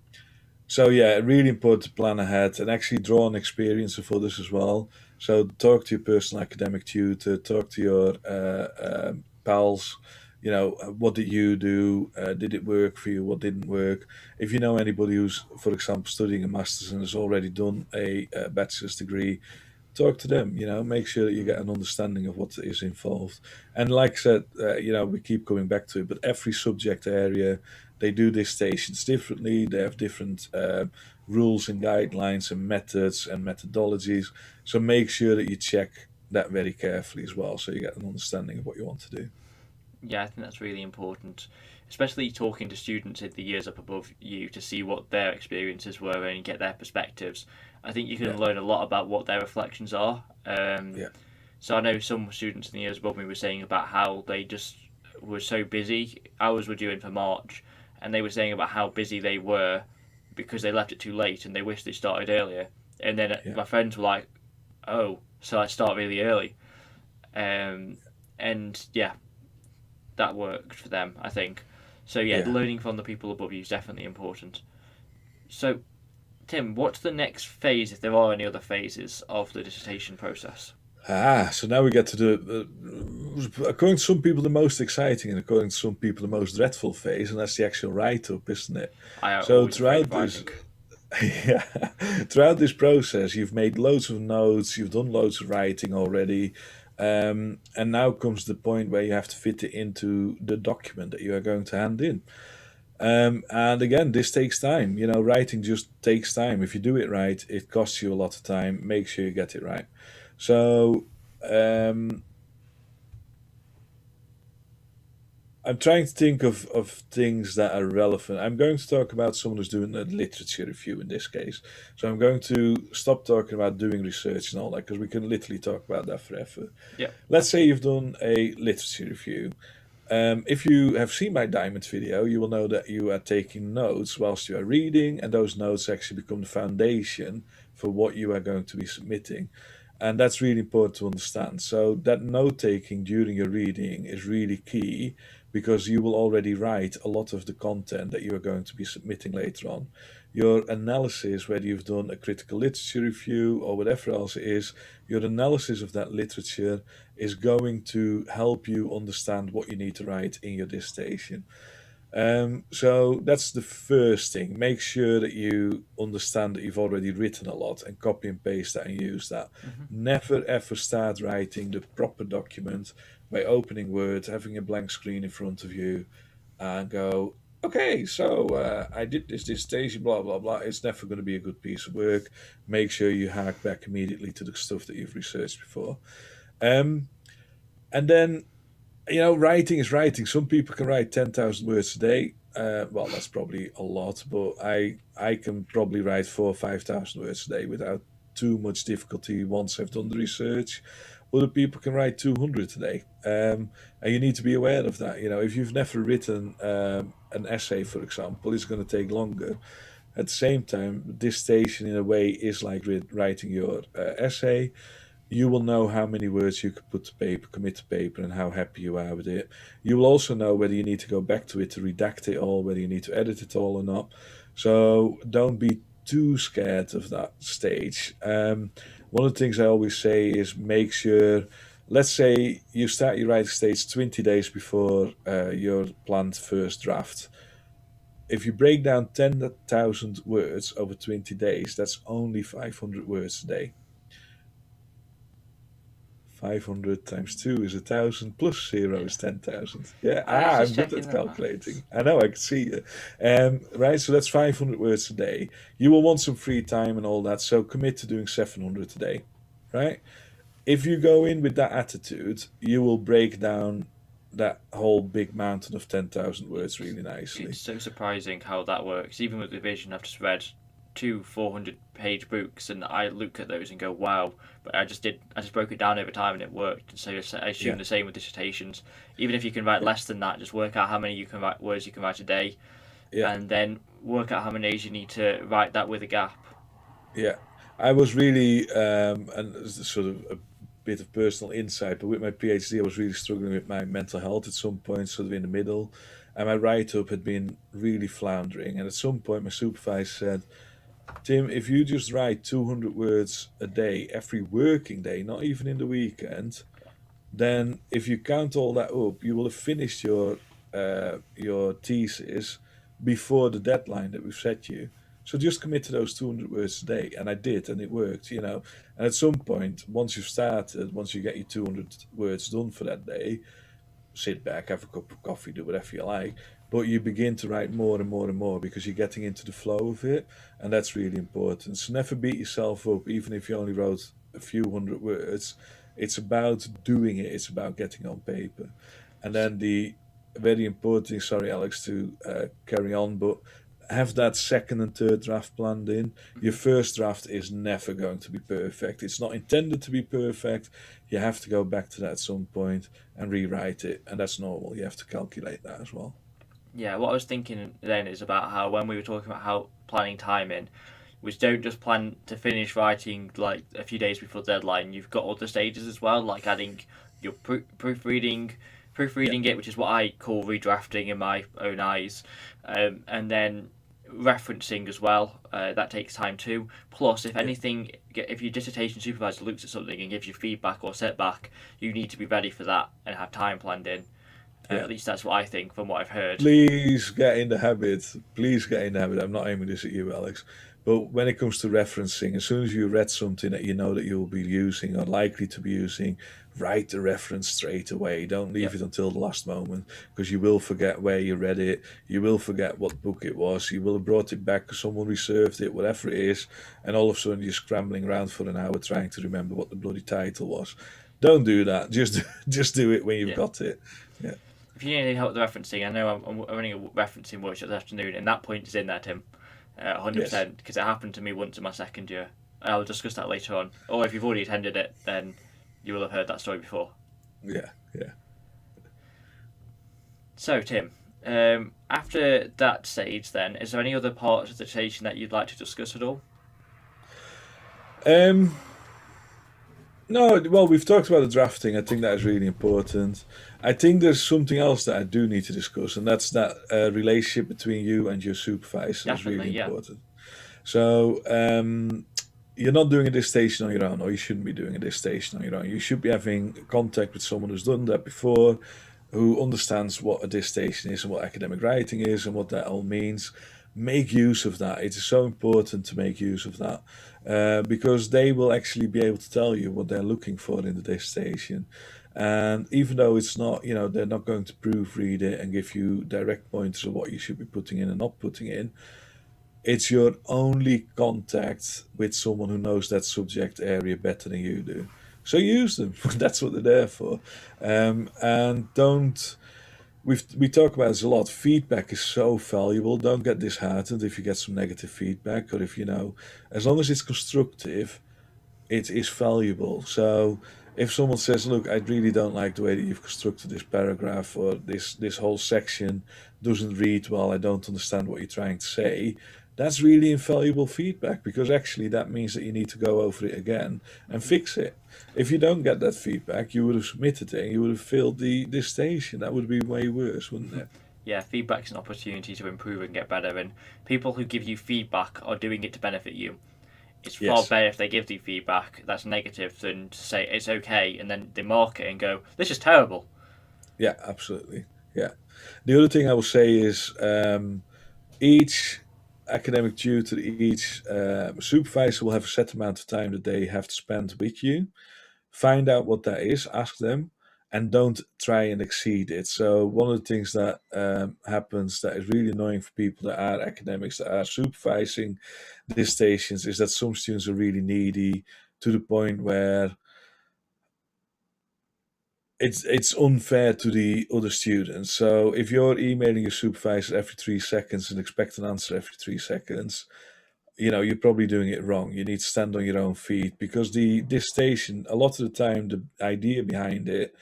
so yeah, really important to plan ahead and actually draw on experience of others as well. So talk to your personal academic tutor, talk to your pals. You know, what did you do? Did it work for you? What didn't work? If you know anybody who's, for example, studying a master's and has already done a bachelor's degree, talk to them. You know, make sure that you get an understanding of what is involved. And like I said, you know, we keep coming back to it, but every subject area, they do dissertations differently. They have different rules and guidelines and methods and methodologies. So make sure that you check that very carefully as well, so you get an understanding of what you want to do. Yeah, I think that's really important, especially talking to students in the years up above you to see what their experiences were and get their perspectives. I think you can Yeah, learn a lot about what their reflections are. yeah, So I know some students in the years above me were saying about how they just were so busy. Hours were due in for March, and they were saying about how busy they were because they left it too late and they wished they started earlier. And then yeah, my friends were like, "Oh, so I start really early," um, and yeah, that worked for them, I think. So yeah, yeah. learning from the people above you is definitely important. So Tim, what's the next phase, if there are any other phases of the dissertation process? So now we get to according to some people, the most exciting, and according to some people, the most dreadful phase, and that's the actual write-up, isn't it? I am So always afraid throughout of this, writing. yeah, throughout this process, you've made loads of notes, you've done loads of writing already, and now comes the point where you have to fit it into the document that you are going to hand in. And again, this takes time. You know, writing just takes time. If you do it right, it costs you a lot of time. Make sure you get it right. So um, I'm trying to think of things that are relevant. I'm going to talk about someone who's doing a literature review in this case. So I'm going to stop talking about doing research and all that because we can literally talk about that forever. Yeah. Let's say you've done a literature review. If you have seen my diamond video, you will know that you are taking notes whilst you are reading, and those notes actually become the foundation for what you are going to be submitting. And that's really important to understand. So, that note taking during your reading is really key because you will already write a lot of the content that you are going to be submitting later on. Your analysis, whether you've done a critical literature review or whatever else it is, your analysis of that literature is going to help you understand what you need to write in your dissertation. So that's the first thing. Make sure that you understand that you've already written a lot and copy and paste that and use that. Hmm. Never ever start writing the proper document by opening Word, having a blank screen in front of you, and go, okay, so I did this dissertation, blah, blah, blah. It's never going to be a good piece of work. Make sure you hark back immediately to the stuff that you've researched before. Um, and then, you know, writing is writing. Some people can write 10,000 words a day. Well, that's probably a lot, but I can probably write 4 or 5,000 words a day without too much difficulty once I've done the research. Other people can write 200 a day. And you need to be aware of that. You know, if you've never written an essay, for example, it's going to take longer. At the same time, this station in a way is like writing your essay. You will know how many words you could put to paper, commit to paper, and how happy you are with it. You will also know whether you need to go back to it to redact it all, whether you need to edit it all or not. So don't be too scared of that stage. One of the things I always say is make sure, let's say you start your writing stage 20 days before your planned first draft. If you break down 10,000 words over 20 days, that's only 500 words a day. 500 times 2 is 1,000 plus 0 Yeah. is 10,000. Yeah, I was I'm just good checking at that calculating. maths. I know, I can see you. Right, so that's 500 words a day. You will want some free time and all that, so commit to doing 700 a day, right? If you go in with that attitude, you will break down that whole big mountain of 10,000 words really It's nicely. so surprising how that works. Even with Division, I've just read two 400-page books, and I look at those and go, "Wow!" But I just broke it down over time, and it worked. And so I assume Yeah, the same with dissertations. Even if you can write yeah, less than that, just work out how many words you can write a day, Yeah. and then work out how many days you need to write that with a gap. Yeah, I was really, and this is sort of a bit of personal insight, but with my PhD, I was really struggling with my mental health at some point, sort of in the middle, and my write up had been really floundering. And at some point, my supervisor said, Tim, if you just write 200 words a day, every working day, not even in the weekend, then if you count all that up, you will have finished your thesis before the deadline that we've set you. So just commit to those 200 words a day, and I did, and it worked, you know. And at some point, once you've started, once you get your 200 words done for that day, sit back, have a cup of coffee, do whatever you like. But you begin to write more and more and more because you're getting into the flow of it, and that's really important. So never beat yourself up, even if you only wrote a few hundred words. It's about doing it. It's about getting on paper, and then the very important thing. Sorry, Alex, to carry on, but have that second and third draft planned in. Your first draft is never going to be perfect. It's not intended to be perfect. You have to go back to that at some point and rewrite it, and that's normal. You have to calculate that as well. Yeah, what I was thinking then is about how when we were talking about how planning time in, was don't just plan to finish writing like a few days before the deadline. You've got other stages as well, like adding your proofreading Yeah, it, which is what I call redrafting in my own eyes, and then referencing as well. That takes time too. Plus, if yeah, anything, if your dissertation supervisor looks at something and gives you feedback or setback, you need to be ready for that and have time planned in. yeah. At least that's what I think from what I've heard. Please get in the habit. Please get in the habit. I'm not aiming this at you, Alex. But when it comes to referencing, as soon as you read something that you know that you will be using or likely to be using, write the reference straight away. Don't leave Yep. it until the last moment because you will forget where you read it. You will forget what book it was. You will have brought it back because someone reserved it, whatever it is. And all of a sudden you're scrambling around for an hour trying to remember what the bloody title was. Don't do that. Just do it when you've Yeah. got it. Yeah. If you need any help with the referencing, I know I'm running a referencing workshop this afternoon, and that point is in there, Tim. Yes. 100%, because it happened to me once in my second year. I'll discuss that later on. Or if you've already attended it, then you will have heard that story before. Yeah. Yeah. So, Tim, after that stage, then, is there any other parts of the dissertation that you'd like to discuss at all? Um, no, well, we've talked about the drafting. I think that is really important. I think there's something else that I do need to discuss, and that's that relationship between you and your supervisor is really Definitely, yeah. important. So, you're not doing a dissertation on your own, or you shouldn't be doing a dissertation on your own. You should be having contact with someone who's done that before, who understands what a dissertation is and what academic writing is and what that all means. Make use of that. It is so important to make use of that because they will actually be able to tell you what they're looking for in the dissertation. And even though it's not, you know, they're not going to proofread it and give you direct pointers of what you should be putting in and not putting in, it's your only contact with someone who knows that subject area better than you do. So use them. That's what they're there for. And don't. We talk about this a lot. Feedback is so valuable. Don't get disheartened if you get some negative feedback, or if you know, as long as it's constructive, it is valuable. So if someone says, "Look, I really don't like the way that you've constructed this paragraph, or this whole section doesn't read well. I don't understand what you're trying to say," that's really invaluable feedback because actually that means that you need to go over it again and fix it. If you don't get that feedback, you would have submitted it and you would have failed the station. That would be way worse, wouldn't it? Yeah, feedback's an opportunity to improve and get better, and people who give you feedback are doing it to benefit you. It's far Yes. better if they give you feedback that's negative than to say it's okay and then they mark it and go, this is terrible. Yeah, absolutely. Yeah. The other thing I will say is each academic tutor, each supervisor will have a set amount of time that they have to spend with you. Find out what that is, ask them, and don't try and exceed it. So, one of the things that happens that is really annoying for people that are academics, that are supervising these stations, is that some students are really needy to the point where it's unfair to the other students. So if you're emailing your supervisor every 3 seconds and expect an answer every 3 seconds, you know you're probably doing it wrong. You need to stand on your own feet because the this station, a lot of the time, the idea behind it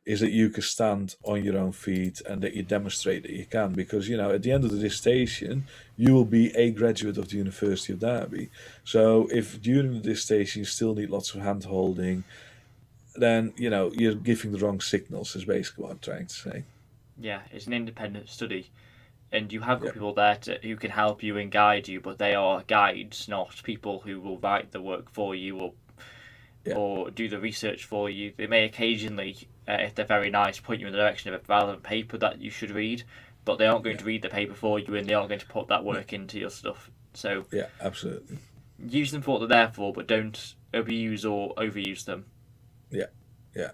is that you can stand on your own feet and that you demonstrate that you can. Because, at the end of the dissertation, you will be a graduate of the University of Derby. So if during the dissertation you still need lots of hand holding, then, you're giving the wrong signals, is basically what I'm trying to say. Yeah, it's an independent study, and you have got Yeah. people there who can help you and guide you, but they are guides, not people who will write the work for you or do the research for you. They may occasionally, if they're very nice, point you in the direction of a relevant paper that you should read, but they aren't going to read the paper for you, and they aren't going to put that work into your stuff. So Yeah, absolutely. use them for what they're there for, but don't abuse or overuse them. Yeah, yeah.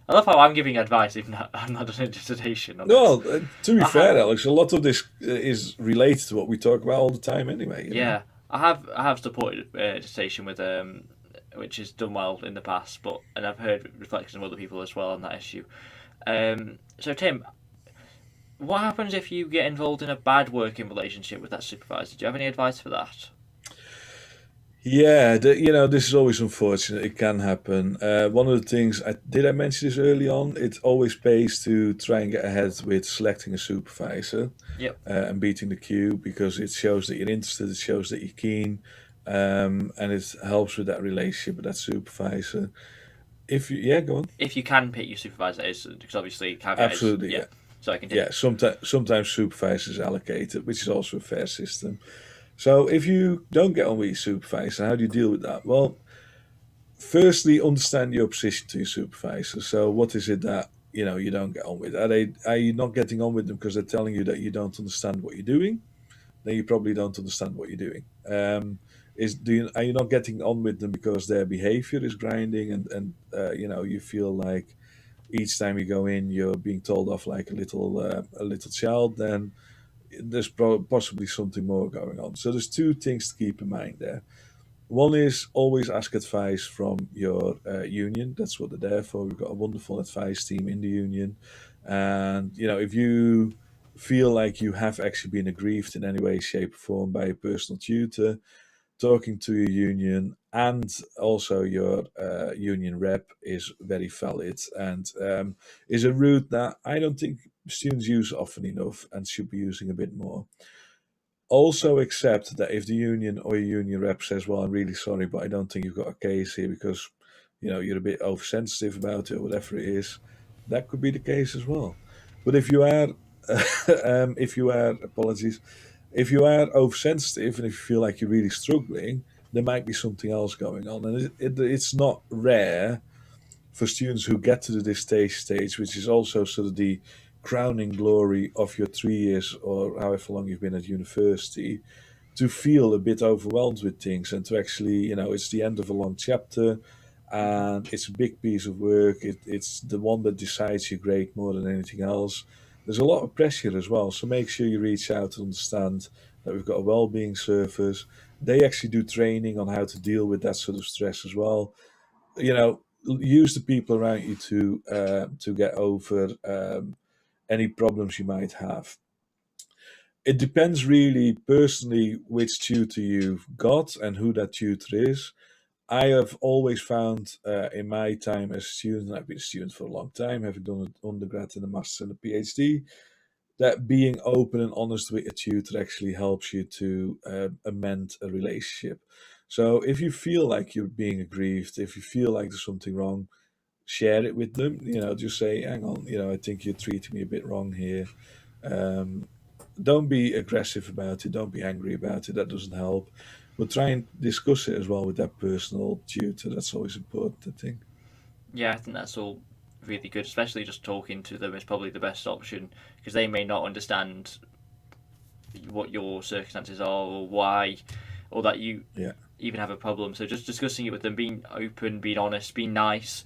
I love how I'm giving advice, even though I'm not done a dissertation on Well, this. to be fair, Alex, a lot of this is related to what we talk about all the time anyway. Yeah, I have supported a dissertation with which has done well in the past, and I've heard reflections of other people as well on that issue. So Tim, what happens if you get involved in a bad working relationship with that supervisor? Do you have any advice for that? Yeah, this is always unfortunate. It can happen. One of the things, did I mention this early on? It always pays to try and get ahead with selecting a supervisor Yep. and beating the queue, because it shows that you're interested, it shows that you're keen, and it helps with that relationship with that supervisor. Go on. If you can pick your supervisor, because obviously caveat Absolutely, is, yeah. So I continue. Yeah, sometimes supervisors allocated, which is also a fair system. So if you don't get on with your supervisor, how do you deal with that? Well, firstly, understand your opposition to your supervisor. So what is it that you don't get on with? Are you not getting on with them because they're telling you that you don't understand what you're doing? Then you probably don't understand what you're doing. Are you not getting on with them because their behavior is grinding and you feel like each time you go in you're being told off like a little child? Then there's possibly something more going on. So there's two things to keep in mind there. One is always ask advice from your union. That's what they're there for. We've got a wonderful advice team in the union. And, if you feel like you have actually been aggrieved in any way, shape, or form by a personal tutor, talking to your union and also your union rep is very valid, and is a route that I don't think students use often enough and should be using a bit more. Also accept that if the union or your union rep says, well, I'm really sorry, but I don't think you've got a case here because you're a bit oversensitive about it or whatever it is, that could be the case as well. But if you are apologies, if you are oversensitive and if you feel like you're really struggling, there might be something else going on. And it's not rare for students who get to the dissertation stage, which is also sort of the crowning glory of your 3 years or however long you've been at university, to feel a bit overwhelmed with things and to actually, it's the end of a long chapter and it's a big piece of work. It's the one that decides your grade more than anything else. There's a lot of pressure as well. So make sure you reach out and understand that we've got a well-being service. They actually do training on how to deal with that sort of stress as well. Use the people around you to get over any problems you might have. It depends really personally which tutor you've got and who that tutor is. I have always found in my time as a student, and I've been a student for a long time, having done an undergrad and a master's and a PhD, that being open and honest with a tutor actually helps you to amend a relationship. So if you feel like you're being aggrieved, if you feel like there's something wrong, share it with them. Just say, hang on, I think you're treating me a bit wrong here. Don't be aggressive about it. Don't be angry about it. That doesn't help. But try and discuss it as well with that personal tutor. That's always important, I think. Yeah, I think that's all really good, especially just talking to them is probably the best option, because they may not understand what your circumstances are or why, or that you even have a problem. So just discussing it with them, being open, being honest, being nice,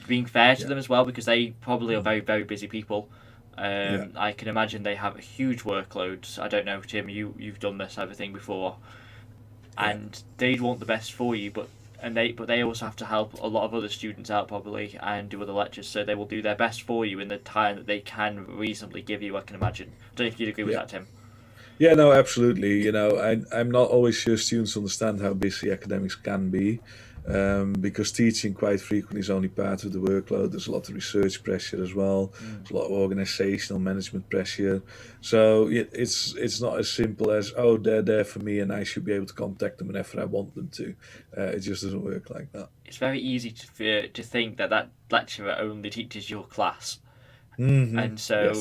being fair to them as well, because they probably are very, very busy people. I can imagine they have a huge workload. I don't know, Tim, you've done this type of thing before, and they'd want the best for you, but they also have to help a lot of other students out probably and do other lectures, so they will do their best for you in the time that they can reasonably give you, I can imagine. I don't know if you'd agree with that, Tim. Yeah, no, absolutely. I'm not always sure students understand how busy academics can be, because teaching quite frequently is only part of the workload. There's a lot of research pressure as well. Mm. There's a lot of organizational management pressure. So it's not as simple as, oh, they're there for me and I should be able to contact them whenever I want them to. It just doesn't work like that. It's very easy to think that that lecturer only teaches your class, and Yes. so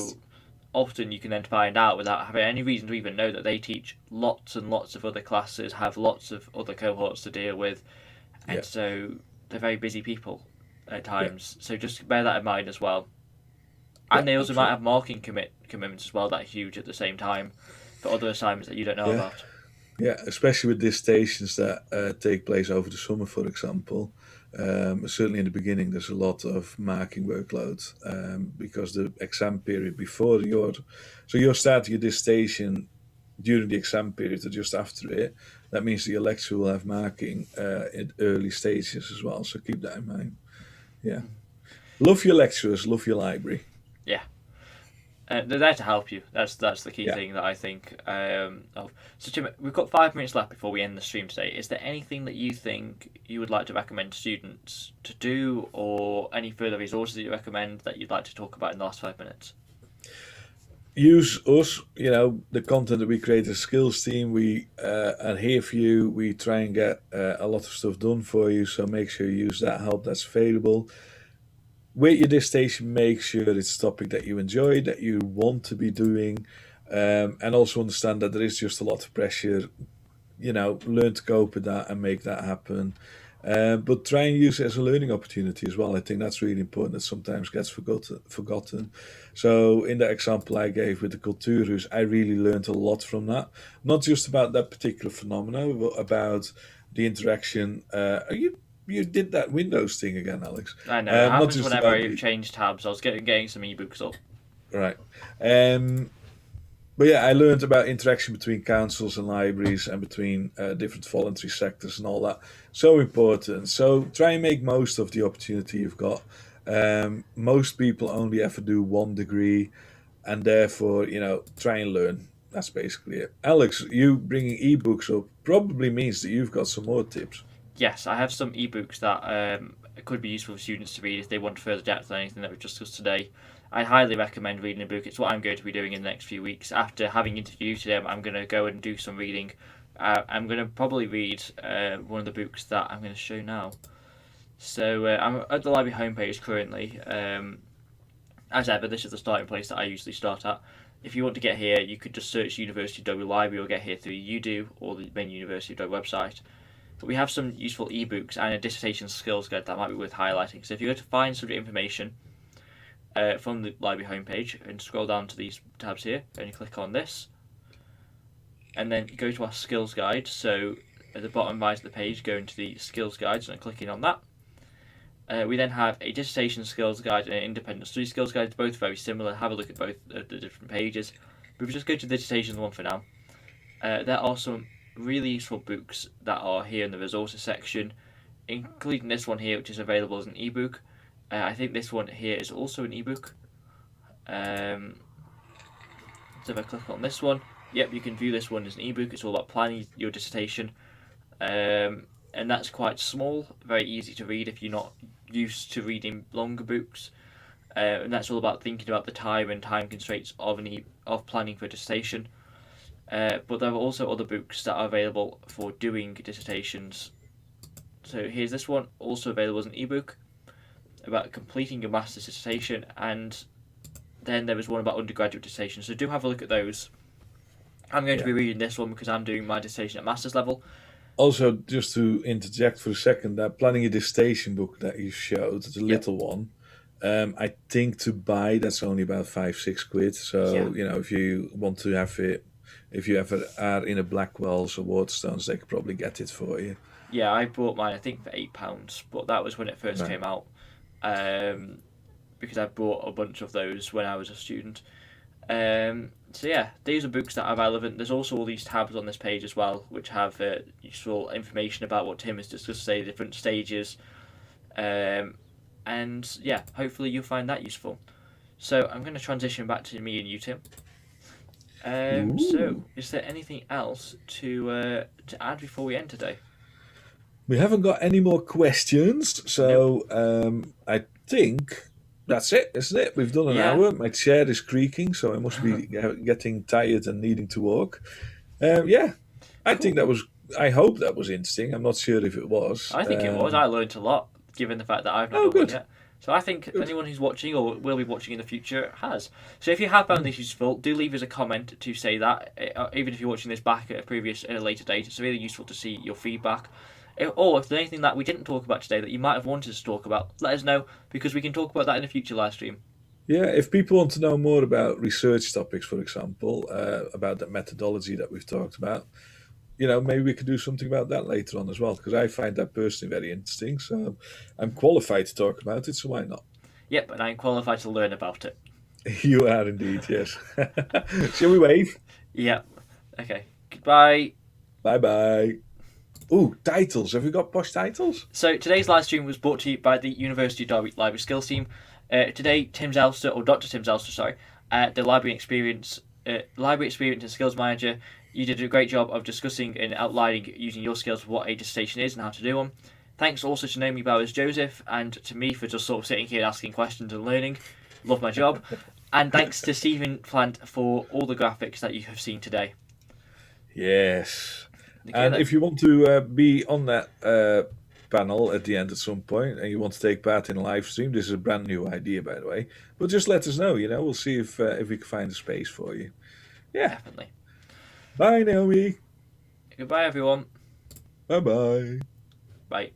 often you can then find out without having any reason to even know that they teach lots and lots of other classes, have lots of other cohorts to deal with, Yeah. and so they're very busy people at Yeah. times. So just bear that in mind as well. Yeah. And they also might Absolutely. have marking commitments as well that are huge at the same time for other assignments that you don't know Yeah. about. Yeah, especially with dissertations that take place over the summer, for example. Certainly in the beginning, there's a lot of marking workload, because the exam period before so you're starting your dissertation during the exam period or just after it. That means that your lecturer will have marking at early stages as well. So keep that in mind. Yeah, love your lecturers, love your library. Yeah. They're there to help you. That's the key Yeah. thing that I think of. So Tim, we've got 5 minutes left before we end the stream today. Is there anything that you think you would like to recommend students to do, or any further resources that you recommend that you'd like to talk about in the last 5 minutes? Use us, the content that we create as skills team. We are here for you. We try and get a lot of stuff done for you. So make sure you use that help that's available. With your dissertation, make sure it's a topic that you enjoy, that you want to be doing, and also understand that there is just a lot of pressure. Learn to cope with that and make that happen. But try and use it as a learning opportunity as well. I think that's really important. That sometimes gets forgotten. So in that example I gave with the cultuurus, I really learned a lot from that. Not just about that particular phenomena, but about the interaction. You did that Windows thing again, Alex. I know it Not happens just whenever about I the change tabs. I was getting some ebooks up. right. But yeah, I learned about interaction between councils and libraries and between different voluntary sectors and all that. So important. So try and make most of the opportunity you've got. Most people only ever do one degree, and therefore, try and learn. That's basically it. Alex, you bringing ebooks up probably means that you've got some more tips. Yes, I have some ebooks that could be useful for students to read if they want further depth on anything that we've discussed today. I highly recommend reading a book. It's what I'm going to be doing in the next few weeks. After having interviewed them, I'm going to go and do some reading. I'm going to probably read one of the books that I'm going to show now. So I'm at the library homepage currently. As ever, this is the starting place that I usually start at. If you want to get here, you could just search University of Derby Library or get here through UDO or the main University of Derby website. But we have some useful ebooks and a dissertation skills guide that might be worth highlighting. So if you go to find subject information from the library homepage and scroll down to these tabs here, and you click on this, and then go to our skills guide. So at the bottom right of the page, go into the skills guides and clicking on that. We then have a dissertation skills guide and an independent study skills guide, both very similar. Have a look at both of the different pages. But if we just go to the dissertation one for now, there are some really useful books that are here in the resources section, including this one here, which is available as an ebook. I think this one here is also an ebook. So if I click on this one, yep, you can view this one as an ebook. It's all about planning your dissertation. And that's quite small, very easy to read if you're not used to reading longer books. And that's all about thinking about the time and time constraints of planning for a dissertation. But there are also other books that are available for doing dissertations. So here's this one, also available as an ebook, about completing your master's dissertation, and then there is one about undergraduate dissertation. So do have a look at those. I'm going to be reading this one because I'm doing my dissertation at master's level. Also, just to interject for a second, that planning a dissertation book that you showed, the little one, I think to buy that's only about 5-6 quid. So if you want to have it, if you ever are in a Blackwell's or Waterstones, they could probably get it for you. Yeah, I bought mine I think for £8, but that was when it first came out. Because I bought a bunch of those when I was a student. So yeah, these are books that are relevant. There's also all these tabs on this page as well, which have useful information about what Tim has discussed today, different stages. And yeah, hopefully you'll find that useful. So I'm going to transition back to me and you, Tim. So, is there anything else to add before we end today? We haven't got any more questions, so I think that's it, isn't it? We've done an hour. My chair is creaking, so I must be getting tired and needing to walk. I think that was. I hope that was interesting. I'm not sure if it was. I think it was. I learned a lot, given the fact that I've not done one yet. So I think anyone who's watching or will be watching in the future has. So if you have found this useful, do leave us a comment to say that, even if you're watching this back at a later date. It's really useful to see your feedback. Or if there's anything that we didn't talk about today that you might have wanted us to talk about, let us know, because we can talk about that in a future live stream. Yeah, if people want to know more about research topics, for example, about that methodology that we've talked about, maybe we could do something about that later on as well, because I find that personally very interesting. So I'm qualified to talk about it, so why not? Yep, and I'm qualified to learn about it. You are indeed, yes. Shall we wave? Yeah. Okay. Goodbye. Bye-bye. Ooh, titles. Have we got posh titles? So today's live stream was brought to you by the University of Derby Library Skills Team. Today, Tim Zijlstra, or Dr. Tim Zijlstra, sorry, the Library Experience and Skills Manager. You did a great job of discussing and outlining using your skills what a dissertation is and how to do one. Thanks also to Naomi Bowers-Joseph and to me for just sort of sitting here and asking questions and learning. Love my job. And thanks to Stephen Plant for all the graphics that you have seen today. Yes. And if you want to be on that panel at the end at some point and you want to take part in a live stream, this is a brand new idea, by the way. But just let us know, we'll see if we can find a space for you. Yeah. Definitely. Bye, Naomi. Goodbye, everyone. Bye-bye. Bye.